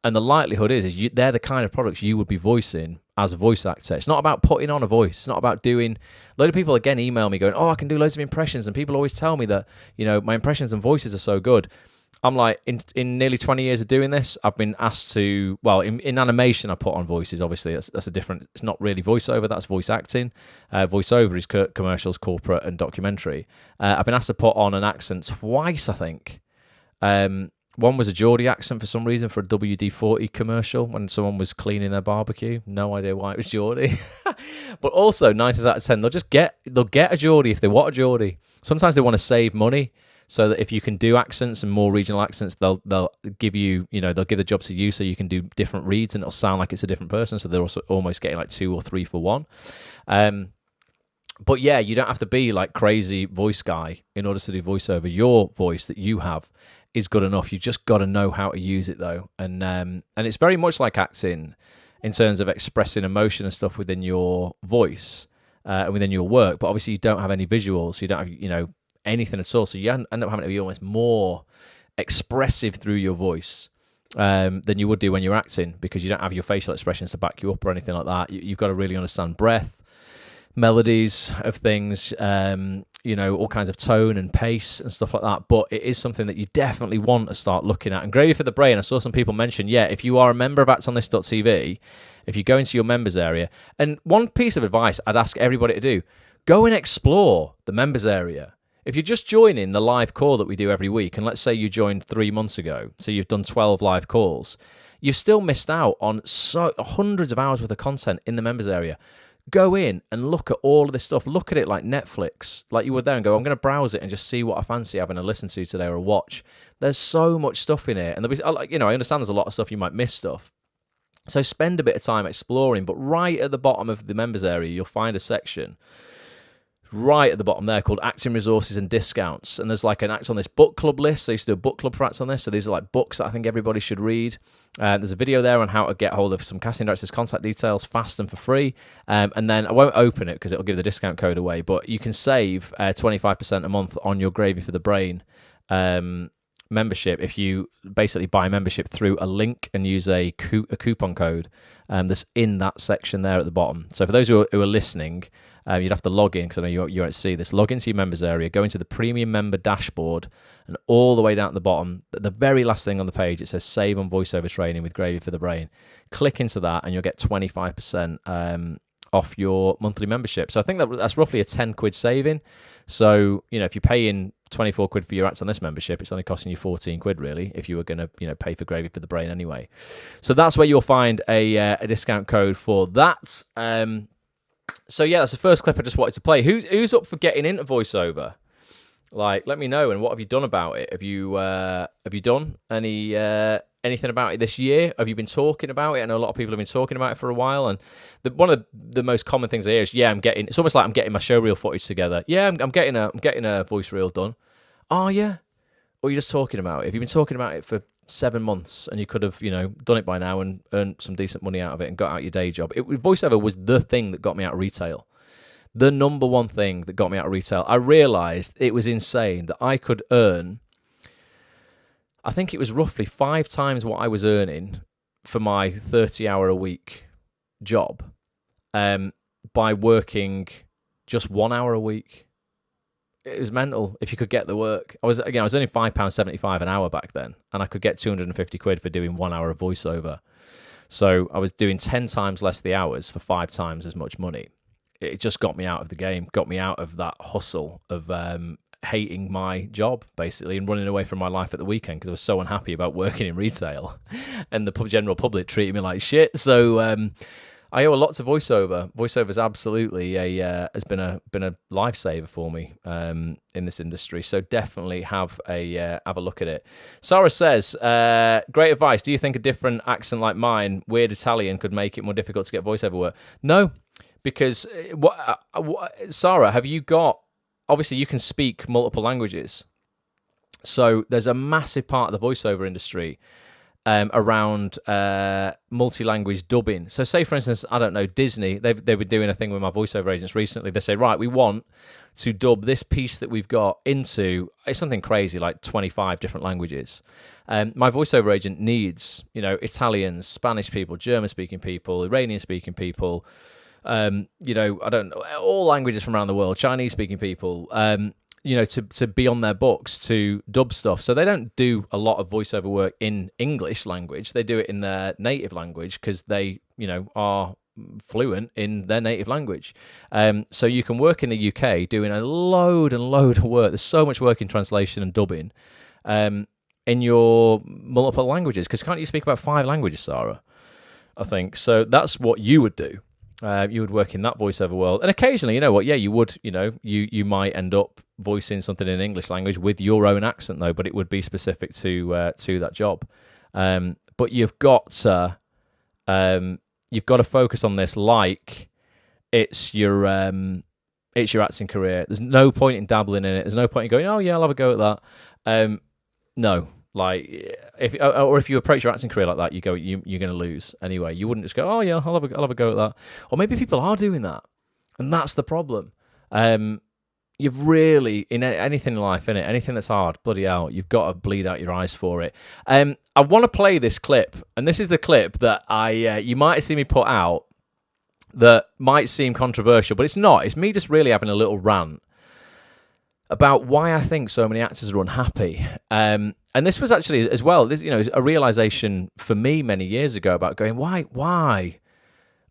And the likelihood is they're the kind of products you would be voicing as a voice actor. It's not about putting on a voice. It's not about doing... A load of people, again, email me going, oh, I can do loads of impressions. And people always tell me that, my impressions and voices are so good. I'm like, in nearly 20 years of doing this, I've been asked to... Well, in animation, I put on voices, obviously. That's a different... It's not really voiceover, that's voice acting. Voiceover is commercials, corporate, and documentary. I've been asked to put on an accent twice, I think. One was a Geordie accent for some reason for a WD-40 commercial when someone was cleaning their barbecue. No idea why it was Geordie. But also, 9 times out of 10, they'll get a Geordie if they want a Geordie. Sometimes they want to save money, so that if you can do accents and more regional accents, they'll give you, they'll give the job to you so you can do different reads and it'll sound like it's a different person. So they're also almost getting like 2 or 3 for 1. But yeah, you don't have to be like crazy voice guy in order to do voiceover. Your voice that you have is good enough. You just got to know how to use it though, and it's very much like acting in terms of expressing emotion and stuff within your voice and within your work. But obviously, you don't have any visuals, so you don't have anything at all. So you end up having to be almost more expressive through your voice than you would do when you're acting, because you don't have your facial expressions to back you up or anything like that. You've got to really understand breath, melodies of things, all kinds of tone and pace and stuff like that. But it is something that you definitely want to start looking at. And Gravy for the Brain, I saw some people mention, if you are a member of actsonthis.tv, if you go into your members area, and one piece of advice I'd ask everybody to do, go and explore the members area. If you're just joining the live call that we do every week, and let's say you joined 3 months ago, so you've done 12 live calls, you've still missed out on hundreds of hours worth of content in the members area. Go in and look at all of this stuff. Look at it like Netflix, like you would there, and go, I'm going to browse it and just see what I fancy having a listen to today or a watch. There's so much stuff in it. And I understand there's a lot of stuff you might miss stuff. So spend a bit of time exploring, but right at the bottom of the members area, you'll find a section right at the bottom there called Acting Resources and Discounts. And there's like an Acts on This book club list. So I used to do a book club for Acts on This. So these are like books that I think everybody should read. There's a video there on how to get hold of some casting directors' contact details fast and for free. And then I won't open it because it'll give the discount code away, but you can save 25% a month on your Gravy for the Brain membership if you basically buy membership through a link and use a coupon code that's in that section there at the bottom. So for those who are listening, you'd have to log in, because I know you won't see this. Log into your members area, go into the premium member dashboard, and all the way down at the bottom, the very last thing on the page, it says save on voiceover training with Gravy for the Brain. Click into that and you'll get 25% off your monthly membership. So I think that's roughly a 10 quid saving. So, if you're paying 24 quid for your Acts on This membership, it's only costing you 14 quid really, if you were going to, pay for Gravy for the Brain anyway. So that's where you'll find a discount code for that. So that's the first clip I just wanted to play. Who's up for getting into voiceover? Like, let me know. And what have you done about it? Have you done anything about it this year? Have you been talking about it? I know a lot of people have been talking about it for a while. And one of the most common things I hear is, it's almost like I'm getting my show reel footage together. Yeah, I'm getting a voice reel done. Oh yeah. Or you're just talking about it. Have you been talking about it for 7 months and you could have, done it by now and earned some decent money out of it and got out your day job? Voiceover was the thing that got me out of retail. The number one thing that got me out of retail. I realised it was insane that I could earn, I think it was roughly 5 times what I was earning for my 30-hour-a-week job by working just 1 hour a week. It was mental if you could get the work. I was only £5.75 an hour back then, and I could get 250 quid for doing 1 hour of voiceover. So I was doing 10 times less the hours for 5 times as much money. It just got me out of the game, got me out of that hustle of hating my job, basically, and running away from my life at the weekend because I was so unhappy about working in retail and the general public treating me like shit. So I owe a lot to voiceover. Voiceover is absolutely has been a lifesaver for me in this industry. So definitely have a look at it. Sarah says, great advice. Do you think a different accent like mine, weird Italian, could make it more difficult to get voiceover work? No, because Sarah, have you got? Obviously, you can speak multiple languages. So there's a massive part of the voiceover industry around multi-language dubbing. So say, for instance, I don't know, Disney, they were doing a thing with my voiceover agents recently. They say, right, we want to dub this piece that we've got into, it's something crazy, like 25 different languages. My voiceover agent needs, Italians, Spanish people, German-speaking people, Iranian-speaking people, I don't know, all languages from around the world, Chinese-speaking people, to be on their books to dub stuff. So they don't do a lot of voiceover work in English language. They do it in their native language because they, are fluent in their native language. So you can work in the UK doing a load of work. There's so much work in translation and dubbing in your multiple languages. Because can't you speak about 5 languages, Sarah? I think. So that's what you would do. You would work in that voiceover world, and occasionally, you would, you might end up voicing something in English language with your own accent, though, but it would be specific to that job. But you've got to focus on this like it's your acting career. There's no point in dabbling in it. There's no point in going, oh yeah, I'll have a go at that. No. Like if you approach your acting career like that, you're going to lose anyway. You wouldn't just go, oh yeah, I'll have a go at that. Or maybe people are doing that, and that's the problem. You've really, in anything in life, innit? Anything that's hard, bloody hell, you've got to bleed out your eyes for it. I want to play this clip, and this is the clip that you might have seen me put out that might seem controversial, but it's not. It's me just really having a little rant about why I think so many actors are unhappy. And this was actually, as well, this, a realization for me many years ago about going, why?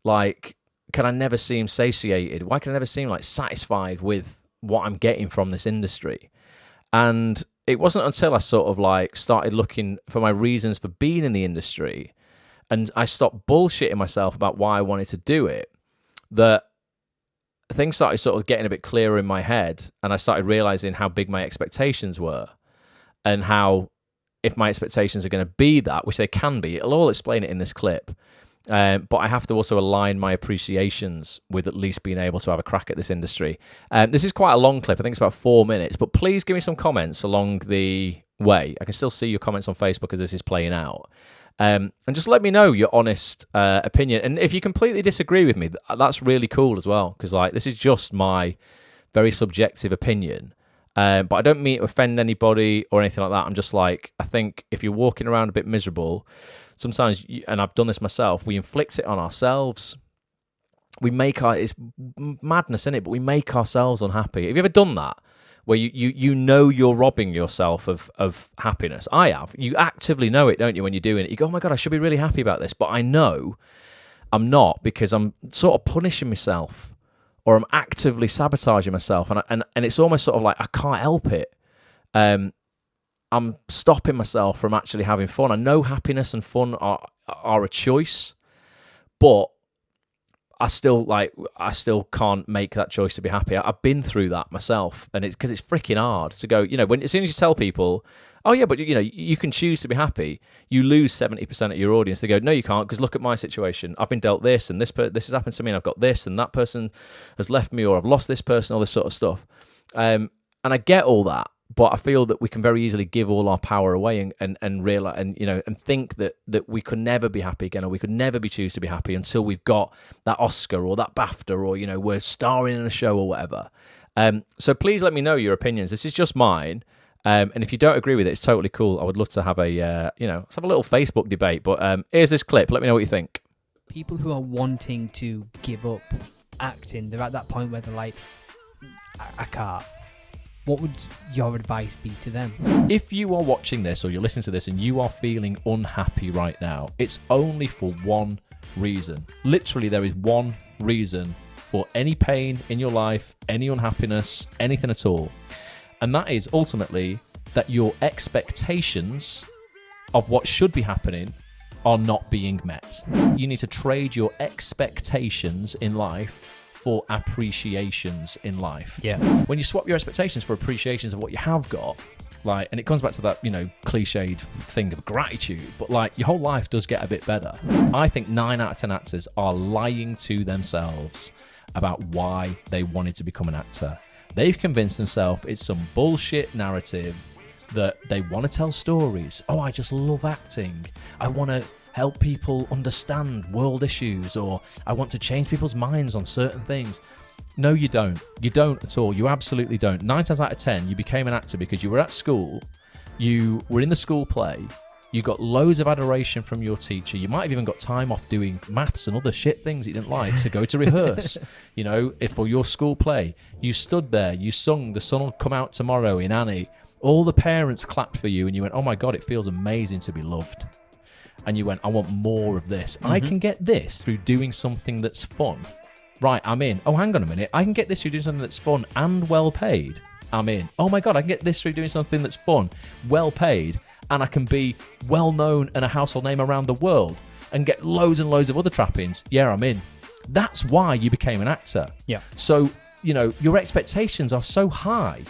Like, can I never seem satiated? Why can I never seem, like, satisfied with what I'm getting from this industry? And it wasn't until I sort of, like, started looking for my reasons for being in the industry, and I stopped bullshitting myself about why I wanted to do it, that things started sort of getting a bit clearer in my head, and I started realizing how big my expectations were, and how if my expectations are going to be that, which they can be, it'll all explain it in this clip, but I have to also align my appreciations with at least being able to have a crack at this industry. This is quite a long clip. I think it's about 4 minutes, but please give me some comments along the way. I can still see your comments on Facebook as this is playing out. And just let me know your honest opinion. And if you completely disagree with me, that's really cool as well, because like this is just my very subjective opinion. But I don't mean to offend anybody or anything like that. I'm just like, I think if you're walking around a bit miserable, sometimes, and I've done this myself, we inflict it on ourselves. We make it's madness, isn't it? But we make ourselves unhappy. Have you ever done that? Where you know you're robbing yourself of happiness. I have. You actively know it, don't you, when you're doing it? You go, oh my God, I should be really happy about this. But I know I'm not, because I'm sort of punishing myself, or I'm actively sabotaging myself. And it's almost sort of like I can't help it. I'm stopping myself from actually having fun. I know happiness and fun are a choice, but I still can't make that choice to be happy. I've been through that myself, and it's because it's freaking hard to go. As soon as you tell people, oh yeah, but you can choose to be happy, you lose 70% of your audience. They go, no, you can't, because look at my situation. I've been dealt this, and this has happened to me, and I've got this, and that person has left me, or I've lost this person, all this sort of stuff. And I get all that. But I feel that we can very easily give all our power away and realize and think that we could never be happy again, or we could never choose to be happy until we've got that Oscar or that BAFTA, or we're starring in a show or whatever. So please let me know your opinions. This is just mine, and if you don't agree with it, it's totally cool. I would love to have let's have a little Facebook debate. But here's this clip. Let me know what you think. People who are wanting to give up acting, they're at that point where they're like, I can't. What would your advice be to them? If you are watching this, or you're listening to this, and you are feeling unhappy right now, it's only for one reason. Literally, there is one reason for any pain in your life, any unhappiness, anything at all. And that is ultimately that your expectations of what should be happening are not being met. You need to trade your expectations in life for appreciations in life. Yeah. When you swap your expectations for appreciations of what you have got, like, and it comes back to that, cliched thing of gratitude, but like your whole life does get a bit better. I think 9 out of 10 actors are lying to themselves about why they wanted to become an actor. They've convinced themselves it's some bullshit narrative that they want to tell stories. Oh, I just love acting. I want to help people understand world issues, or I want to change people's minds on certain things. No, you don't. You don't at all. You absolutely don't. 9 times out of 10, you became an actor because you were at school, you were in the school play, you got loads of adoration from your teacher, you might have even got time off doing maths and other shit things that you didn't like to go to rehearse. If for your school play, you stood there, you sung The Sun Will Come Out Tomorrow in Annie, all the parents clapped for you, and you went, oh my God, it feels amazing to be loved. And you went, I want more of this. Mm-hmm. I can get this through doing something that's fun. Right, I'm in. Oh, hang on a minute. I can get this through doing something that's fun and well paid. I'm in. Oh my God, I can get this through doing something that's fun, well paid, and I can be well known and a household name around the world and get loads and loads of other trappings. Yeah, I'm in. That's why you became an actor. Yeah. So, your expectations are so high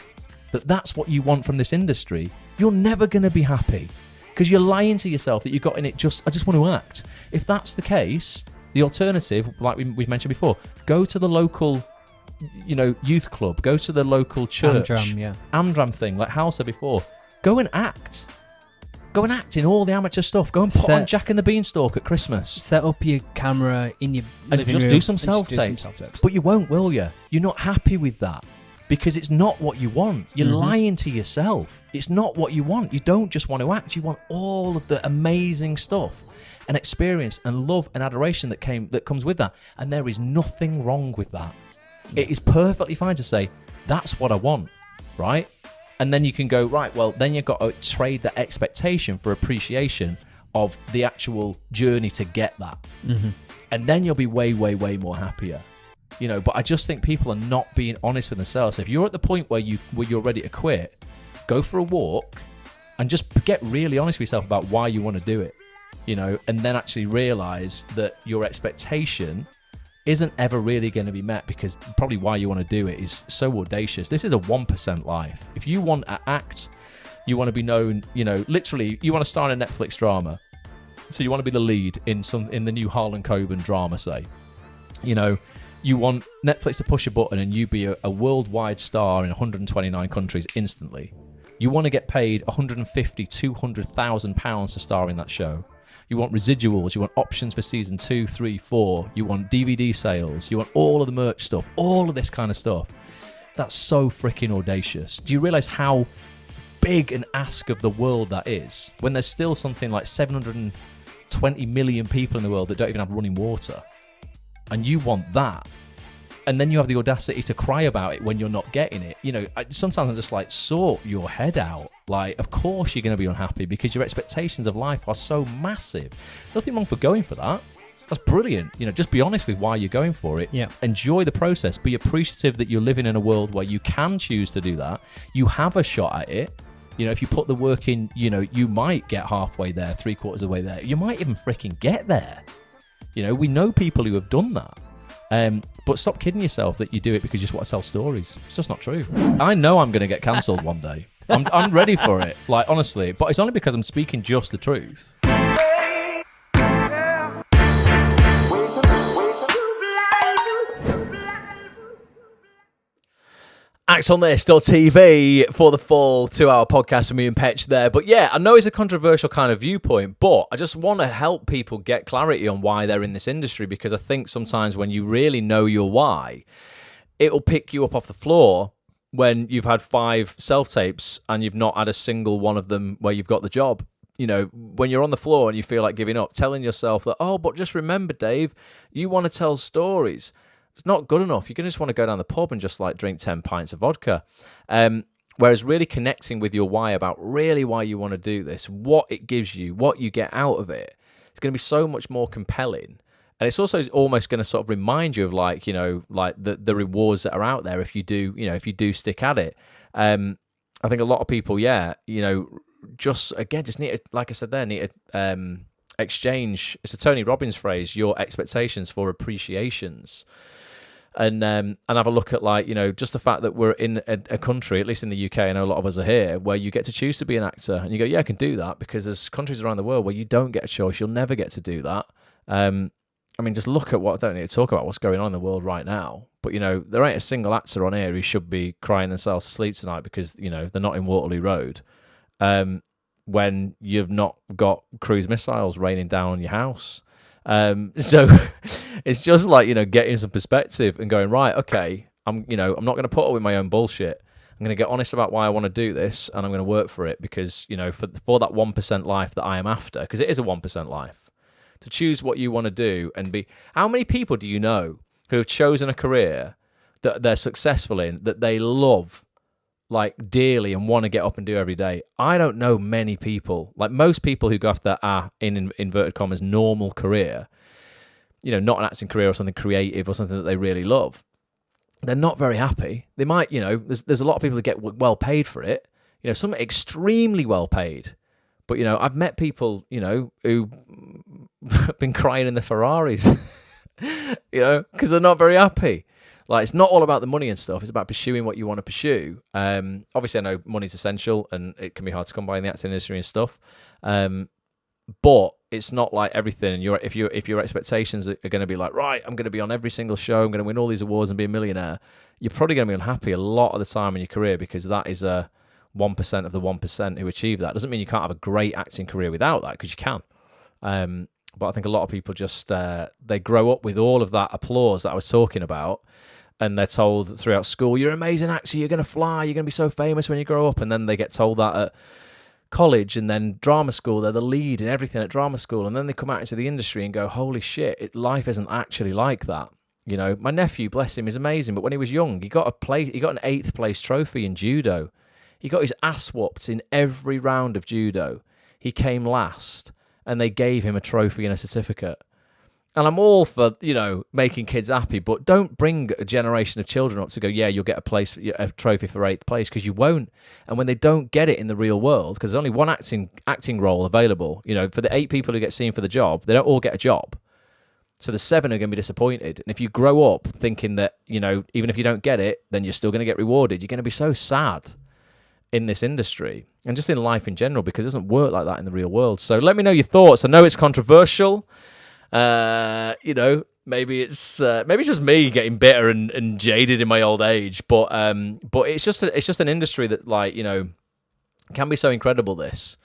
that that's what you want from this industry. You're never going to be happy. Because you're lying to yourself that you got in it I just want to act. If that's the case, the alternative, like we've mentioned before, go to the local, youth club, go to the local church. Amdram thing, like Hal said before. Go and act. Go and act in all the amateur stuff. Go and put on Jack and the Beanstalk at Christmas. Set up your camera in your living room. And just do some self-tapes. But you won't, will you? You're not happy with that. Because it's not what you want. You're lying to yourself. It's not what you want. You don't just want to act. You want all of the amazing stuff. and experience and love and adoration that comes with that. And there is nothing wrong with that. It is perfectly fine to say, that's what I want, right? And then you can go, right, well, then you've got to trade that expectation for appreciation of the actual journey to get that. Mm-hmm. And then you'll be way, way, way more happier. But I just think people are not being honest with themselves. If you're at the point where you're ready to quit, go for a walk and just get really honest with yourself about why you want to do it, and then actually realize that your expectation isn't ever really going to be met, because probably why you want to do it is so audacious. This is a 1% life. If you want to act, you want to be known, literally, you want to star in a Netflix drama. So you want to be the lead in the new Harlan Coben drama, say. You want Netflix to push a button and you be a worldwide star in 129 countries instantly. You want to get paid £150,000, £200,000 to star in that show. You want residuals, you want options for season 2, 3, 4, you want DVD sales, you want all of the merch stuff, all of this kind of stuff. That's so freaking audacious. Do you realise how big an ask of the world that is, when there's still something like 720 million people in the world that don't even have running water? And you want that. And then you have the audacity to cry about it when you're not getting it. Sometimes I'm just like, sort your head out. Like, of course you're going to be unhappy because your expectations of life are so massive. Nothing wrong for going for that. That's brilliant. Just be honest with why you're going for it. Yeah. Enjoy the process. Be appreciative that you're living in a world where you can choose to do that. You have a shot at it. If you put the work in, you might get halfway there, 3/4 of the way there. You might even freaking get there. We know people who have done that. But stop kidding yourself that you do it because you just want to sell stories. It's just not true. I know I'm going to get cancelled one day. I'm ready for it, like, honestly. But it's only because I'm speaking just the truth. Acts on This, TV for the full 2-hour podcast with me and Petch there. But yeah, I know it's a controversial kind of viewpoint, but I just want to help people get clarity on why they're in this industry, because I think sometimes when you really know your why, it'll pick you up off the floor when you've had 5 self-tapes and you've not had a single one of them where you've got the job. When you're on the floor and you feel like giving up, telling yourself that, oh, but just remember, Dave, you want to tell stories. It's not good enough. You're going to just want to go down the pub and just like drink 10 pints of vodka. Whereas really connecting with your why about really why you want to do this, what it gives you, what you get out of it, it's going to be so much more compelling. And it's also almost going to sort of remind you of like the rewards that are out there if you do stick at it. I think a lot of people, just need to, like I said there, need to exchange. It's a Tony Robbins phrase, your expectations for appreciations. And have a look at just the fact that we're in a country, at least in the UK, I know a lot of us are here, where you get to choose to be an actor, and you go, yeah, I can do that, because there's countries around the world where you don't get a choice, you'll never get to do that. Just look at I don't need to talk about what's going on in the world right now, but there ain't a single actor on here who should be crying themselves to sleep tonight because they're not in Waterloo Road, when you've not got cruise missiles raining down on your house. So it's just like, getting some perspective and going, right, okay, I'm not going to put up with my own bullshit. I'm going to get honest about why I want to do this, and I'm going to work for it, because, for that 1% life that I am after, because it is a 1% life, to choose what you want to do and be. How many people do you know who have chosen a career that they're successful in, that they love like dearly and want to get up and do every day? I don't know many people. Like, most people who go after in inverted commas normal career, not an acting career or something creative or something that they really love, they're not very happy. They might, there's a lot of people that get well paid for it, some extremely well paid, but I've met people who have been crying in the Ferraris because they're not very happy. Like, it's not all about the money and stuff. It's about pursuing what you want to pursue. Obviously, I know money's essential and it can be hard to come by in the acting industry and stuff. But it's not like everything. And if your expectations are going to be like, right, I'm going to be on every single show, I'm going to win all these awards and be a millionaire, you're probably going to be unhappy a lot of the time in your career, because that is a 1% of the 1% who achieve that. Doesn't mean you can't have a great acting career without that, because you can. But I think a lot of people just, they grow up with all of that applause that I was talking about, and they're told throughout school, you're an amazing actor, you're going to fly, you're going to be so famous when you grow up, and then they get told that at college and then drama school, they're the lead in everything at drama school, and then they come out into the industry and go, holy shit, life isn't actually like that. You know, my nephew, bless him, is amazing, but when he was young, he got an 8th place trophy in judo. He got his ass whooped in every round of judo. He came last, and they gave him a trophy and a certificate. And I'm all for, you know, making kids happy, but don't bring a generation of children up to go, yeah, you'll get a trophy for 8th place, because you won't. And when they don't get it in the real world, because there's only one acting role available, you know, for the 8 people who get seen for the job, they don't all get a job. So the 7 are going to be disappointed. And if you grow up thinking that, you know, even if you don't get it, then you're still going to get rewarded, you're going to be so sad in this industry and just in life in general, because it doesn't work like that in the real world. So let me know your thoughts. I know it's controversial. You know, maybe it's just me getting bitter and jaded in my old age, but it's just an industry that, like, you know, can be so incredible, this,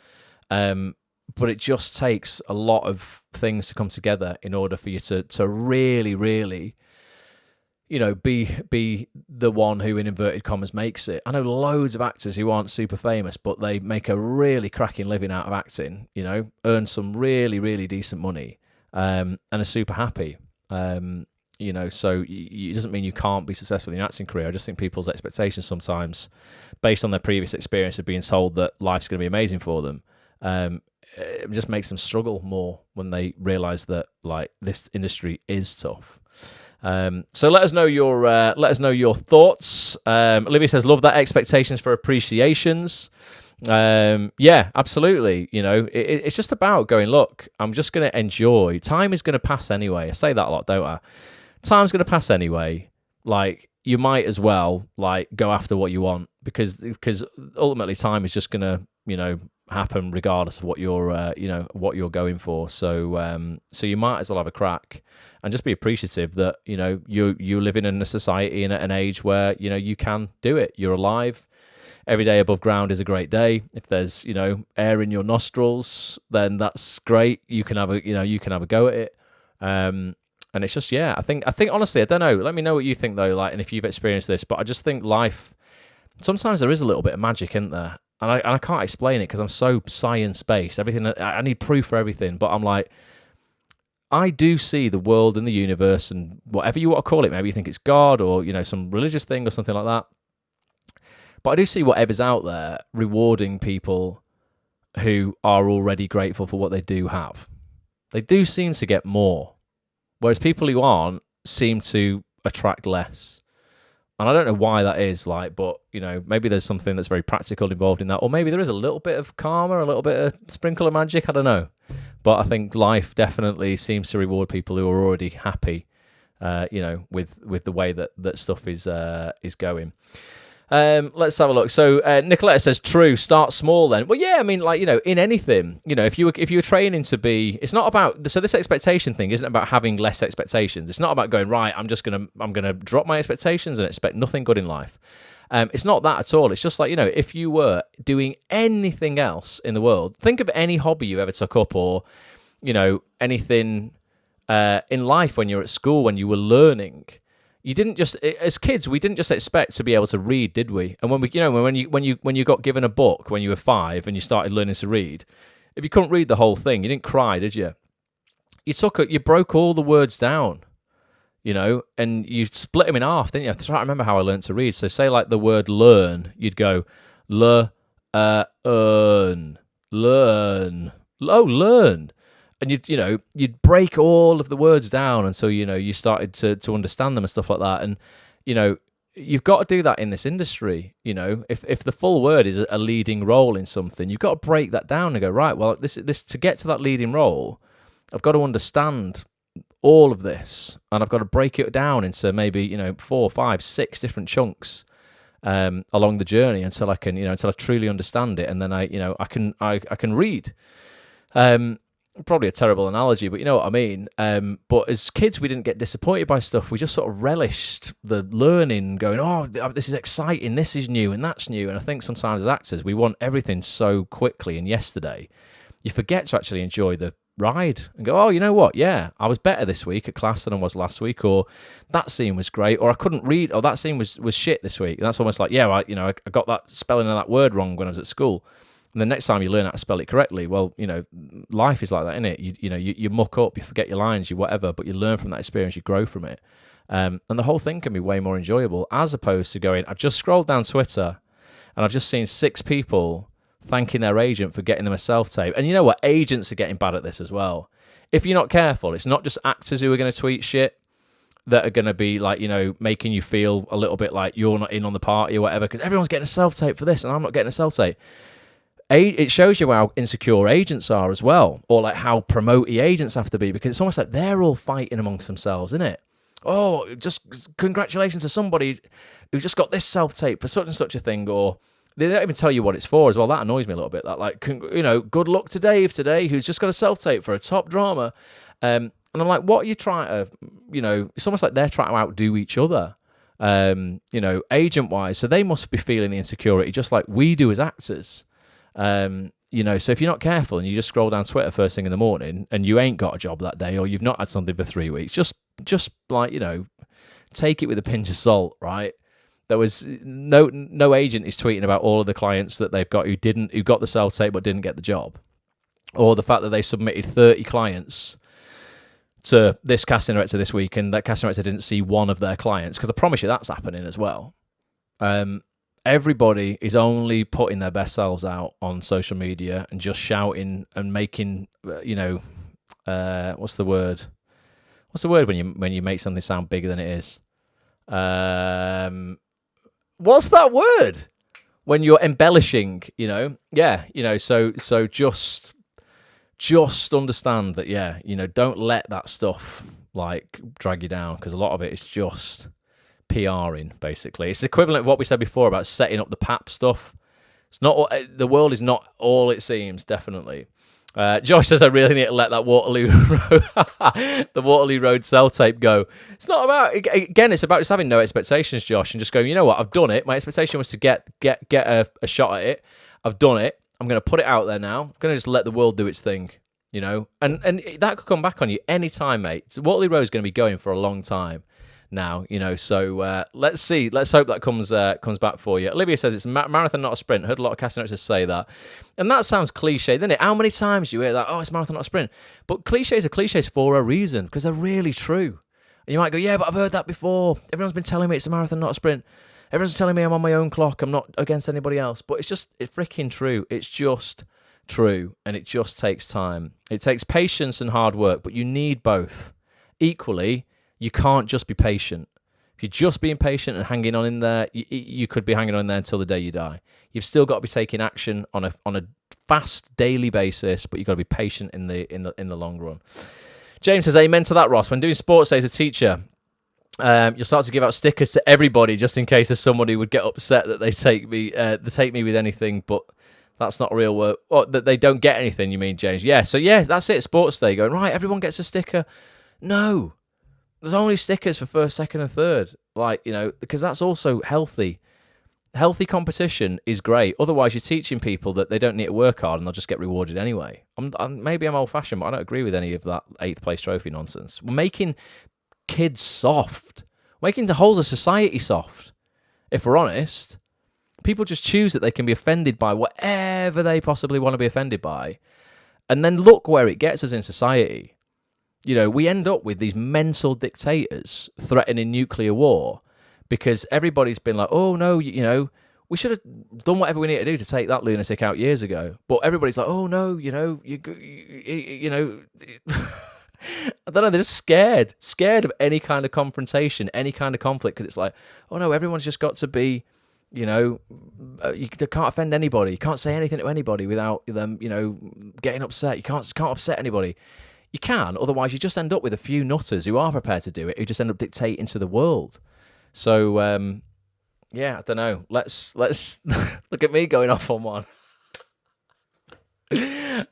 but it just takes a lot of things to come together in order for you to really, really, you know, be the one who, in inverted commas, makes it. I know loads of actors who aren't super famous, but they make a really cracking living out of acting, you know, earn some really, really decent money. And are super happy, you know, so it doesn't mean you can't be successful in your acting career. I just think people's expectations sometimes, based on their previous experience of being told that life's going to be amazing for them, it just makes them struggle more when they realise that, like, this industry is tough. So let us know your thoughts. Olivia says, love that, expectations for appreciations. Yeah, absolutely. You know, it's just about going, look, I'm just going to enjoy. Time is going to pass anyway. I say that a lot, don't I? Time's going to pass anyway. Like, you might as well, like, go after what you want, because ultimately time is just going to, you know, happen regardless of what you're, you know, what you're going for. So, so you might as well have a crack and just be appreciative that, you know, you're living in a society and at an age where, you know, you can do it. You're alive. Every day above ground is a great day. If there's, you know, air in your nostrils, then that's great. You can have a go at it. And it's just, yeah, I think honestly, I don't know. Let me know what you think though, like, and if you've experienced this. But I just think life, sometimes there is a little bit of magic, isn't there? And I can't explain it because I'm so science based. Everything, I need proof for everything. But I'm like, I do see the world and the universe and whatever you want to call it. Maybe you think it's God or, you know, some religious thing or something like that. But I do see whatever's out there rewarding people who are already grateful for what they do have. They do seem to get more, whereas people who aren't seem to attract less. And I don't know why that is, like, but, you know, maybe there's something that's very practical involved in that, or maybe there is a little bit of karma, a little bit of sprinkle of magic, I don't know. But I think life definitely seems to reward people who are already happy, you know, with the way that stuff is going. Let's have a look. So Nicoletta says, true, start small then. Well, yeah, I mean, like, you know, in anything, you know, if you were training to be, it's not about, so this expectation thing isn't about having less expectations. It's not about going, right, I'm going to drop my expectations and expect nothing good in life. It's not that at all. It's just like, you know, if you were doing anything else in the world, think of any hobby you ever took up, or, you know, anything in life when you're at school, when you were learning. You didn't just, as kids, we didn't just expect to be able to read, did we? And when we, you know, when you got given a book when you were 5 and you started learning to read, if you couldn't read the whole thing, you didn't cry, did you? You broke all the words down, you know, and you split them in half, didn't you? I try to remember how I learned to read. So say like the word learn, you'd go learn. And you'd break all of the words down until, you know, you started to understand them and stuff like that. And, you know, you've got to do that in this industry. You know, if the full word is a leading role in something, you've got to break that down and go, right, well, this to get to that leading role, I've got to understand all of this, and I've got to break it down into maybe, you know, 4, 5, 6 different chunks along the journey until I truly understand it, and then I can read. Probably a terrible analogy, but you know what I mean. But as kids, we didn't get disappointed by stuff. We just sort of relished the learning, going, oh, this is exciting, this is new, and that's new. And I think sometimes as actors, we want everything so quickly and yesterday. You forget to actually enjoy the ride and go, oh, you know what? Yeah, I was better this week at class than I was last week, or that scene was great, or I couldn't read, or that scene was shit this week. And that's almost like, yeah, I got that spelling of that word wrong when I was at school. And the next time you learn how to spell it correctly, well, you know, life is like that, isn't it? You muck up, you forget your lines, you whatever, but you learn from that experience, you grow from it. And the whole thing can be way more enjoyable, as opposed to going, I've just scrolled down Twitter and I've just seen 6 people thanking their agent for getting them a self-tape. And you know what? Agents are getting bad at this as well. If you're not careful, it's not just actors who are going to tweet shit that are going to be like, you know, making you feel a little bit like you're not in on the party or whatever, because everyone's getting a self-tape for this and I'm not getting a self-tape. It shows you how insecure agents are as well, or like how promotey agents have to be, because it's almost like they're all fighting amongst themselves, isn't it? Oh, just congratulations to somebody who just got this self-tape for such and such a thing, or they don't even tell you what it's for as well. That annoys me a little bit. That, like, you know, good luck to Dave today, who's just got a self-tape for a top drama. And I'm like, what are you trying to, you know, it's almost like they're trying to outdo each other, you know, agent-wise. So they must be feeling the insecurity just like we do as actors. You know, so if you're not careful and you just scroll down Twitter first thing in the morning and you ain't got a job that day, or you've not had something for 3 weeks, just like, you know, take it with a pinch of salt, right? There was no agent is tweeting about all of the clients that they've got who got the self-tape but didn't get the job, or the fact that they submitted 30 clients to this casting director this week and that casting director didn't see one of their clients, because I promise you that's happening as well. Everybody is only putting their best selves out on social media and just shouting and making, you know, what's the word? What's the word when you make something sound bigger than it is? What's that word? When you're embellishing, you know? Yeah, you know, so just understand that, yeah, you know, don't let that stuff, like, drag you down, because a lot of it is just PRing, basically. It's the equivalent of what we said before about setting up the PAP stuff. It's not, the world is not all it seems, definitely. Josh says I really need to let that the Waterloo Road self-tape go. It's not about, again, it's about just having no expectations, Josh, and just going, you know what, I've done it. My expectation was to get a shot at it. I've done it. I'm going to put it out there now. I'm going to just let the world do its thing, you know? And that could come back on you anytime, mate. So Waterloo Road is going to be going for a long time now, you know, so let's see. Let's hope that comes back for you. Olivia says it's marathon, not a sprint. Heard a lot of casting directors say that. And that sounds cliche, doesn't it? How many times do you hear that? Oh, it's marathon, not a sprint. But cliches are cliches for a reason, because they're really true. And you might go, yeah, but I've heard that before. Everyone's been telling me it's a marathon, not a sprint. Everyone's telling me I'm on my own clock. I'm not against anybody else. But it's freaking true. It's just true. And it just takes time. It takes patience and hard work, but you need both. Equally, you can't just be patient. If you're just being patient and hanging on in there, you could be hanging on in there until the day you die. You've still got to be taking action on a fast daily basis, but you've got to be patient in the long run. James says, amen to that, Ross. When doing sports day as a teacher, you'll start to give out stickers to everybody just in case there's somebody who would get upset that they take me with anything, but that's not real work. Or that they don't get anything, you mean, James? Yeah, so yeah, that's it. Sports day, going, right, everyone gets a sticker. No. There's only stickers for first, second, and third. Like, you know, because that's also healthy. Healthy competition is great. Otherwise, you're teaching people that they don't need to work hard and they'll just get rewarded anyway. Maybe I'm old-fashioned, but I don't agree with any of that 8th place trophy nonsense. We're making kids soft. We're making the whole of society soft. If we're honest, people just choose that they can be offended by whatever they possibly want to be offended by. And then look where it gets us in society. You know, we end up with these mental dictators threatening nuclear war because everybody's been like, oh, no, you know, we should have done whatever we need to do to take that lunatic out years ago. But everybody's like, oh, no, you know, you know, I don't know, they're just scared of any kind of confrontation, any kind of conflict, because it's like, oh, no, everyone's just got to be, you know, you can't offend anybody. You can't say anything to anybody without them, you know, getting upset. You can't upset anybody. You can, otherwise you just end up with a few nutters who are prepared to do it, who just end up dictating to the world. So, yeah, I don't know. Let's look at me going off on one.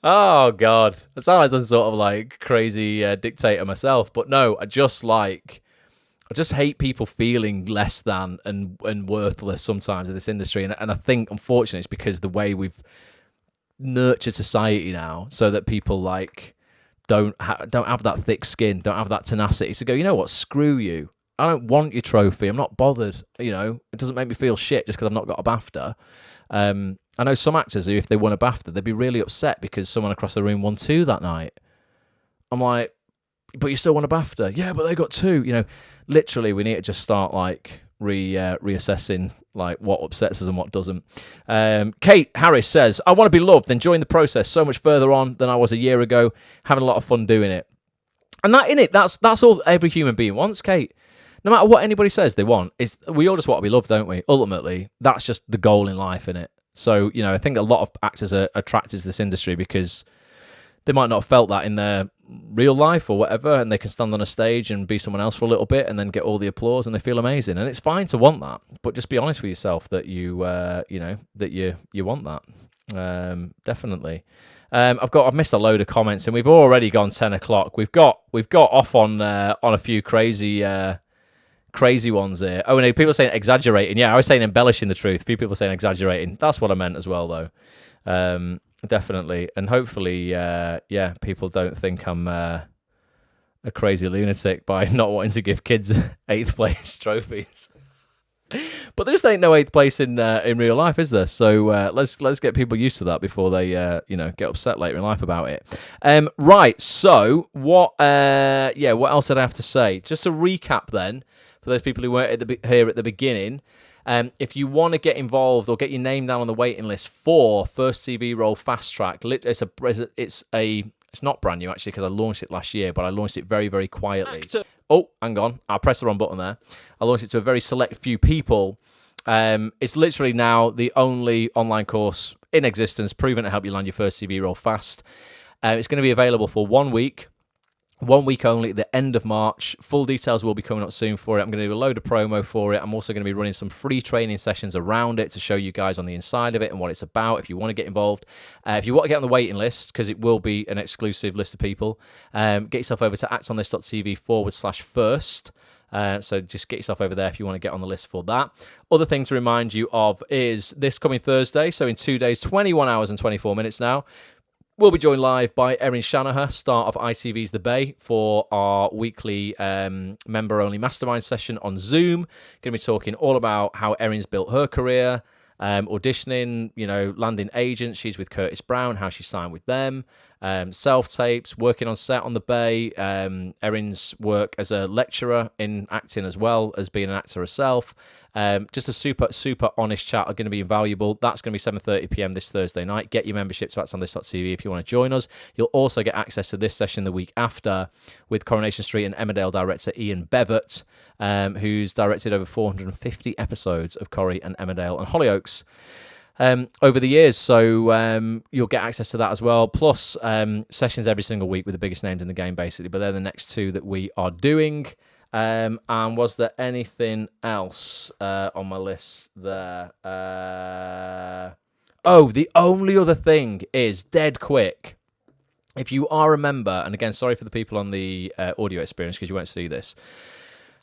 Oh, God. I sound like some sort of, like, crazy dictator myself. But no, I just hate people feeling less than and worthless sometimes in this industry. And I think, unfortunately, it's because the way we've nurtured society now so that people, like, don't have that thick skin, don't have that tenacity to go, you know what, screw you. I don't want your trophy. I'm not bothered. You know, it doesn't make me feel shit just because I've not got a BAFTA. I know some actors who, if they won a BAFTA, they'd be really upset because someone across the room won 2 that night. I'm like, but you still won a BAFTA. Yeah, but they got 2. You know, literally, we need to just start like reassessing like what upsets us and what doesn't. Kate Harris says, I want to be loved, enjoying the process so much further on than I was a year ago, having a lot of fun doing it. And that's all every human being wants, Kate. No matter what anybody says they want, is we all just want to be loved, don't we? Ultimately, that's just the goal in life, innit? So, you know, I think a lot of actors are attracted to this industry because they might not have felt that in their real life or whatever, and they can stand on a stage and be someone else for a little bit and then get all the applause and they feel amazing. And it's fine to want that, but just be honest with yourself that you want that. Definitely. I've missed a load of comments and we've already gone 10 o'clock. We've got off on a few crazy ones here. Oh, and people are saying exaggerating. Yeah, I was saying embellishing the truth. A few people are saying exaggerating. That's what I meant as well, though. Definitely. And hopefully, people don't think I'm a crazy lunatic by not wanting to give kids 8th place trophies. But there just ain't no 8th place in real life, is there? So let's get people used to that before they get upset later in life about it. Right. So what else did I have to say? Just a recap then for those people who weren't here at the beginning. If you want to get involved or get your name down on the waiting list for First TV Role Fast Track, it's not brand new actually because I launched it last year, but I launched it very, very quietly. Oh, hang on. I pressed the wrong button there. I launched it to a very select few people. It's literally now the only online course in existence proven to help you land your first CV role fast. It's going to be available for 1 week. 1 week only at the end of March. Full details will be coming up soon for it. I'm going to do a load of promo for it. I'm also going to be running some free training sessions around it to show you guys on the inside of it and what it's about if you want to get involved. If you want to get on the waiting list, because it will be an exclusive list of people, get yourself over to actonthis.tv/first. So just get yourself over there if you want to get on the list for that. Other thing to remind you of is this coming Thursday, so in 2 days, 21 hours and 24 minutes now, we'll be joined live by Erin Shanahan, star of ITV's The Bay, for our weekly member-only mastermind session on Zoom. Going to be talking all about how Erin's built her career, auditioning, landing agents. She's with Curtis Brown, how she signed with them, self-tapes, working on set on The Bay, Erin's work as a lecturer in acting as well as being an actor herself. Just a super, super honest chat are going to be invaluable. That's going to be 7:30 p.m. this Thursday night. Get your membership to actonthis.tv if you want to join us. You'll also get access to this session the week after with Coronation Street and Emmerdale director Ian Bever, who's directed over 450 episodes of Corrie and Emmerdale and Hollyoaks over the years. So you'll get access to that as well. Plus sessions every single week with the biggest names in the game, basically. But they're the next 2 that we are doing. And was there anything else on my list there? The only other thing is dead quick. If you are a member, and again, sorry for the people on the audio experience because you won't see this,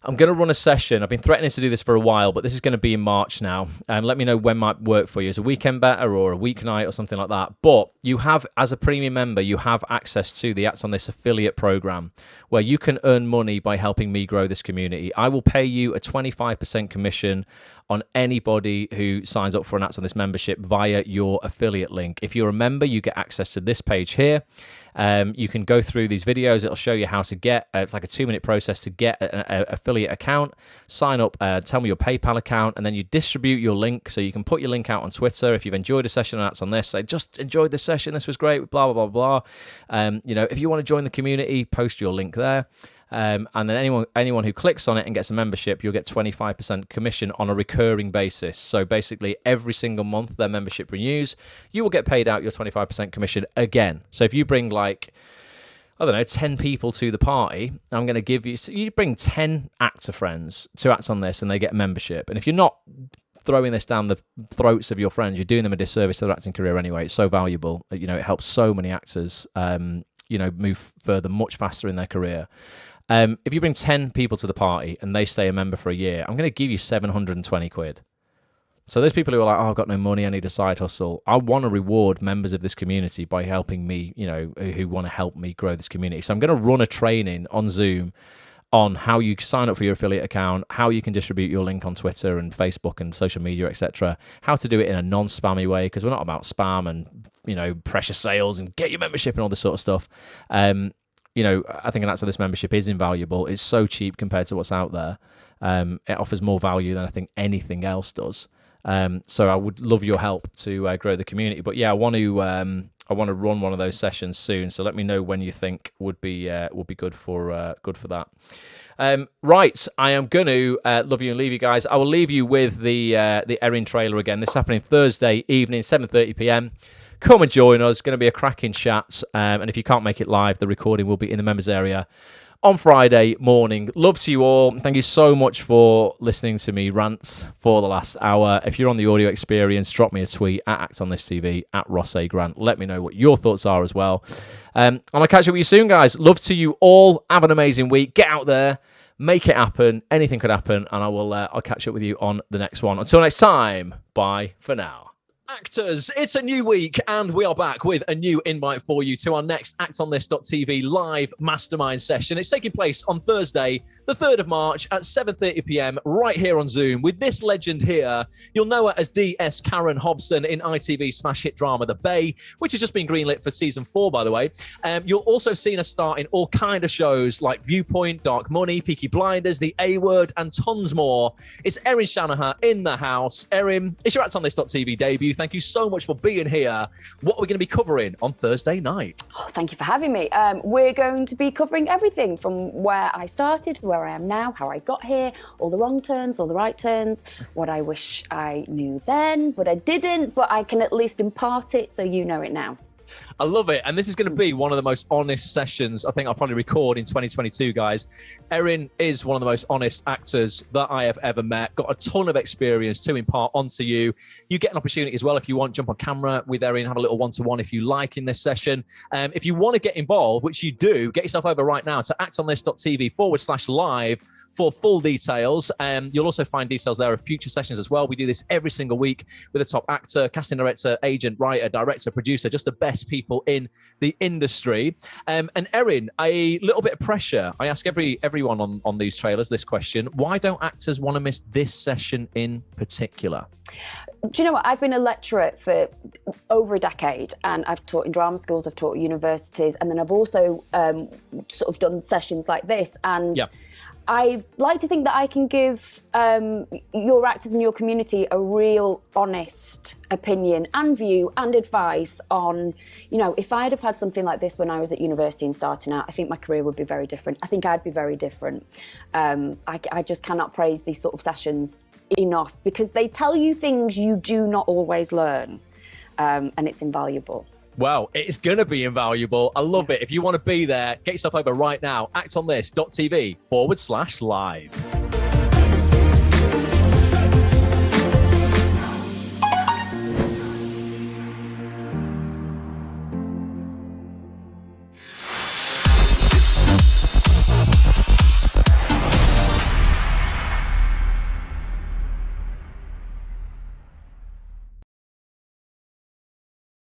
I'm going to run a session. I've been threatening to do this for a while, but this is going to be in March now. Let me know when might work for you. Is a weekend better or a weeknight or something like that? But you have, as a premium member, you have access to the Acts on This affiliate program where you can earn money by helping me grow this community. I will pay you a 25% commission on anybody who signs up for an Acts on This membership via your affiliate link. If you're a member, you get access to this page here. You can go through these videos. It'll show you how to get, it's like a 2-minute process to get an affiliate account, sign up, tell me your PayPal account, and then you distribute your link. So you can put your link out on Twitter. If you've enjoyed a session and that's on this, say, just enjoyed this session, this was great, blah, blah, blah, blah. If you want to join the community, post your link there. And then anyone who clicks on it and gets a membership, you'll get 25% commission on a recurring basis. So basically, every single month their membership renews, you will get paid out your 25% commission again. So if you bring 10 people to the party, I'm going to give you bring 10 actor friends to Act on This and they get a membership. And if you're not throwing this down the throats of your friends, you're doing them a disservice to their acting career anyway. It's so valuable. It helps so many actors, move further much faster in their career. If you bring 10 people to the party and they stay a member for a year, I'm going to give you 720 quid. So those people who are like, I've got no money, I need a side hustle. I want to reward members of this community by helping me, who want to help me grow this community. So I'm going to run a training on Zoom on how you sign up for your affiliate account, how you can distribute your link on Twitter and Facebook and social media, etc. How to do it in a non-spammy way, because we're not about spam and, you know, pressure sales and get your membership and all this sort of stuff. You know, I think an Actor This membership is invaluable. It's so cheap compared to what's out there. It offers more value than I think anything else does. So I would love your help to grow the community. But yeah, I want to run one of those sessions soon. So let me know when you think would be good for that. Right, I am going to love you and leave you guys. I will leave you with the Erin trailer again. This is happening Thursday evening, 7:30 p.m. Come and join us. It's going to be a cracking chat. And if you can't make it live, the recording will be in the members area on Friday morning. Love to you all. Thank you so much for listening to me rant for the last hour. If you're on the audio experience, drop me a tweet at Act on This TV, at Ross A. Grant. Let me know what your thoughts are as well. And I'll catch up with you soon, guys. Love to you all. Have an amazing week. Get out there. Make it happen. Anything could happen. And I'll catch up with you on the next one. Until next time, bye for now. Actors, it's a new week and we are back with a new invite for you to our next actonthis.tv live mastermind session. It's taking place on Thursday, the 3rd of March at 7:30 p.m. right here on Zoom with this legend here. You'll know her as D.S. Karen Hobson in ITV's smash hit drama The Bay, which has just been greenlit for season 4, by the way. You'll also see her star in all kind of shows like Viewpoint, Dark Money, Peaky Blinders, The A Word, and tons more. It's Erin Shanahan in the house. Erin, it's your actonthis.tv debut. Thank you so much for being here. What are we going to be covering on Thursday night? Oh, thank you for having me. We're going to be covering everything from where I started, where I am now, how I got here, all the wrong turns, all the right turns, what I wish I knew then, but I didn't, but I can at least impart it so you know it now. I love it. And this is going to be one of the most honest sessions I think I'll probably record in 2022, guys. Erin is one of the most honest actors that I have ever met. Got a ton of experience to impart onto you. You get an opportunity as well if you want, jump on camera with Erin, have a little one-to-one if you like in this session. If you want to get involved, which you do, get yourself over right now to actonthis.tv/live for full details. You'll also find details there of future sessions as well. We do this every single week with a top actor, casting director, agent, writer, director, producer, just the best people in the industry. And Erin, a little bit of pressure. I ask everyone on these trailers this question. Why don't actors want to miss this session in particular? Do you know what? I've been a lecturer for over a decade, and I've taught in drama schools, I've taught at universities, and then I've also sort of done sessions like this. And yeah. I like to think that I can give your actors in your community a real honest opinion and view and advice on, you know, if I'd have had something like this when I was at university and starting out, I think my career would be very different. I think I'd be very different. I just cannot praise these sort of sessions enough because they tell you things you do not always learn, and it's invaluable. Well, it's going to be invaluable. I love it. If you want to be there, get yourself over right now. actonthis.tv/live.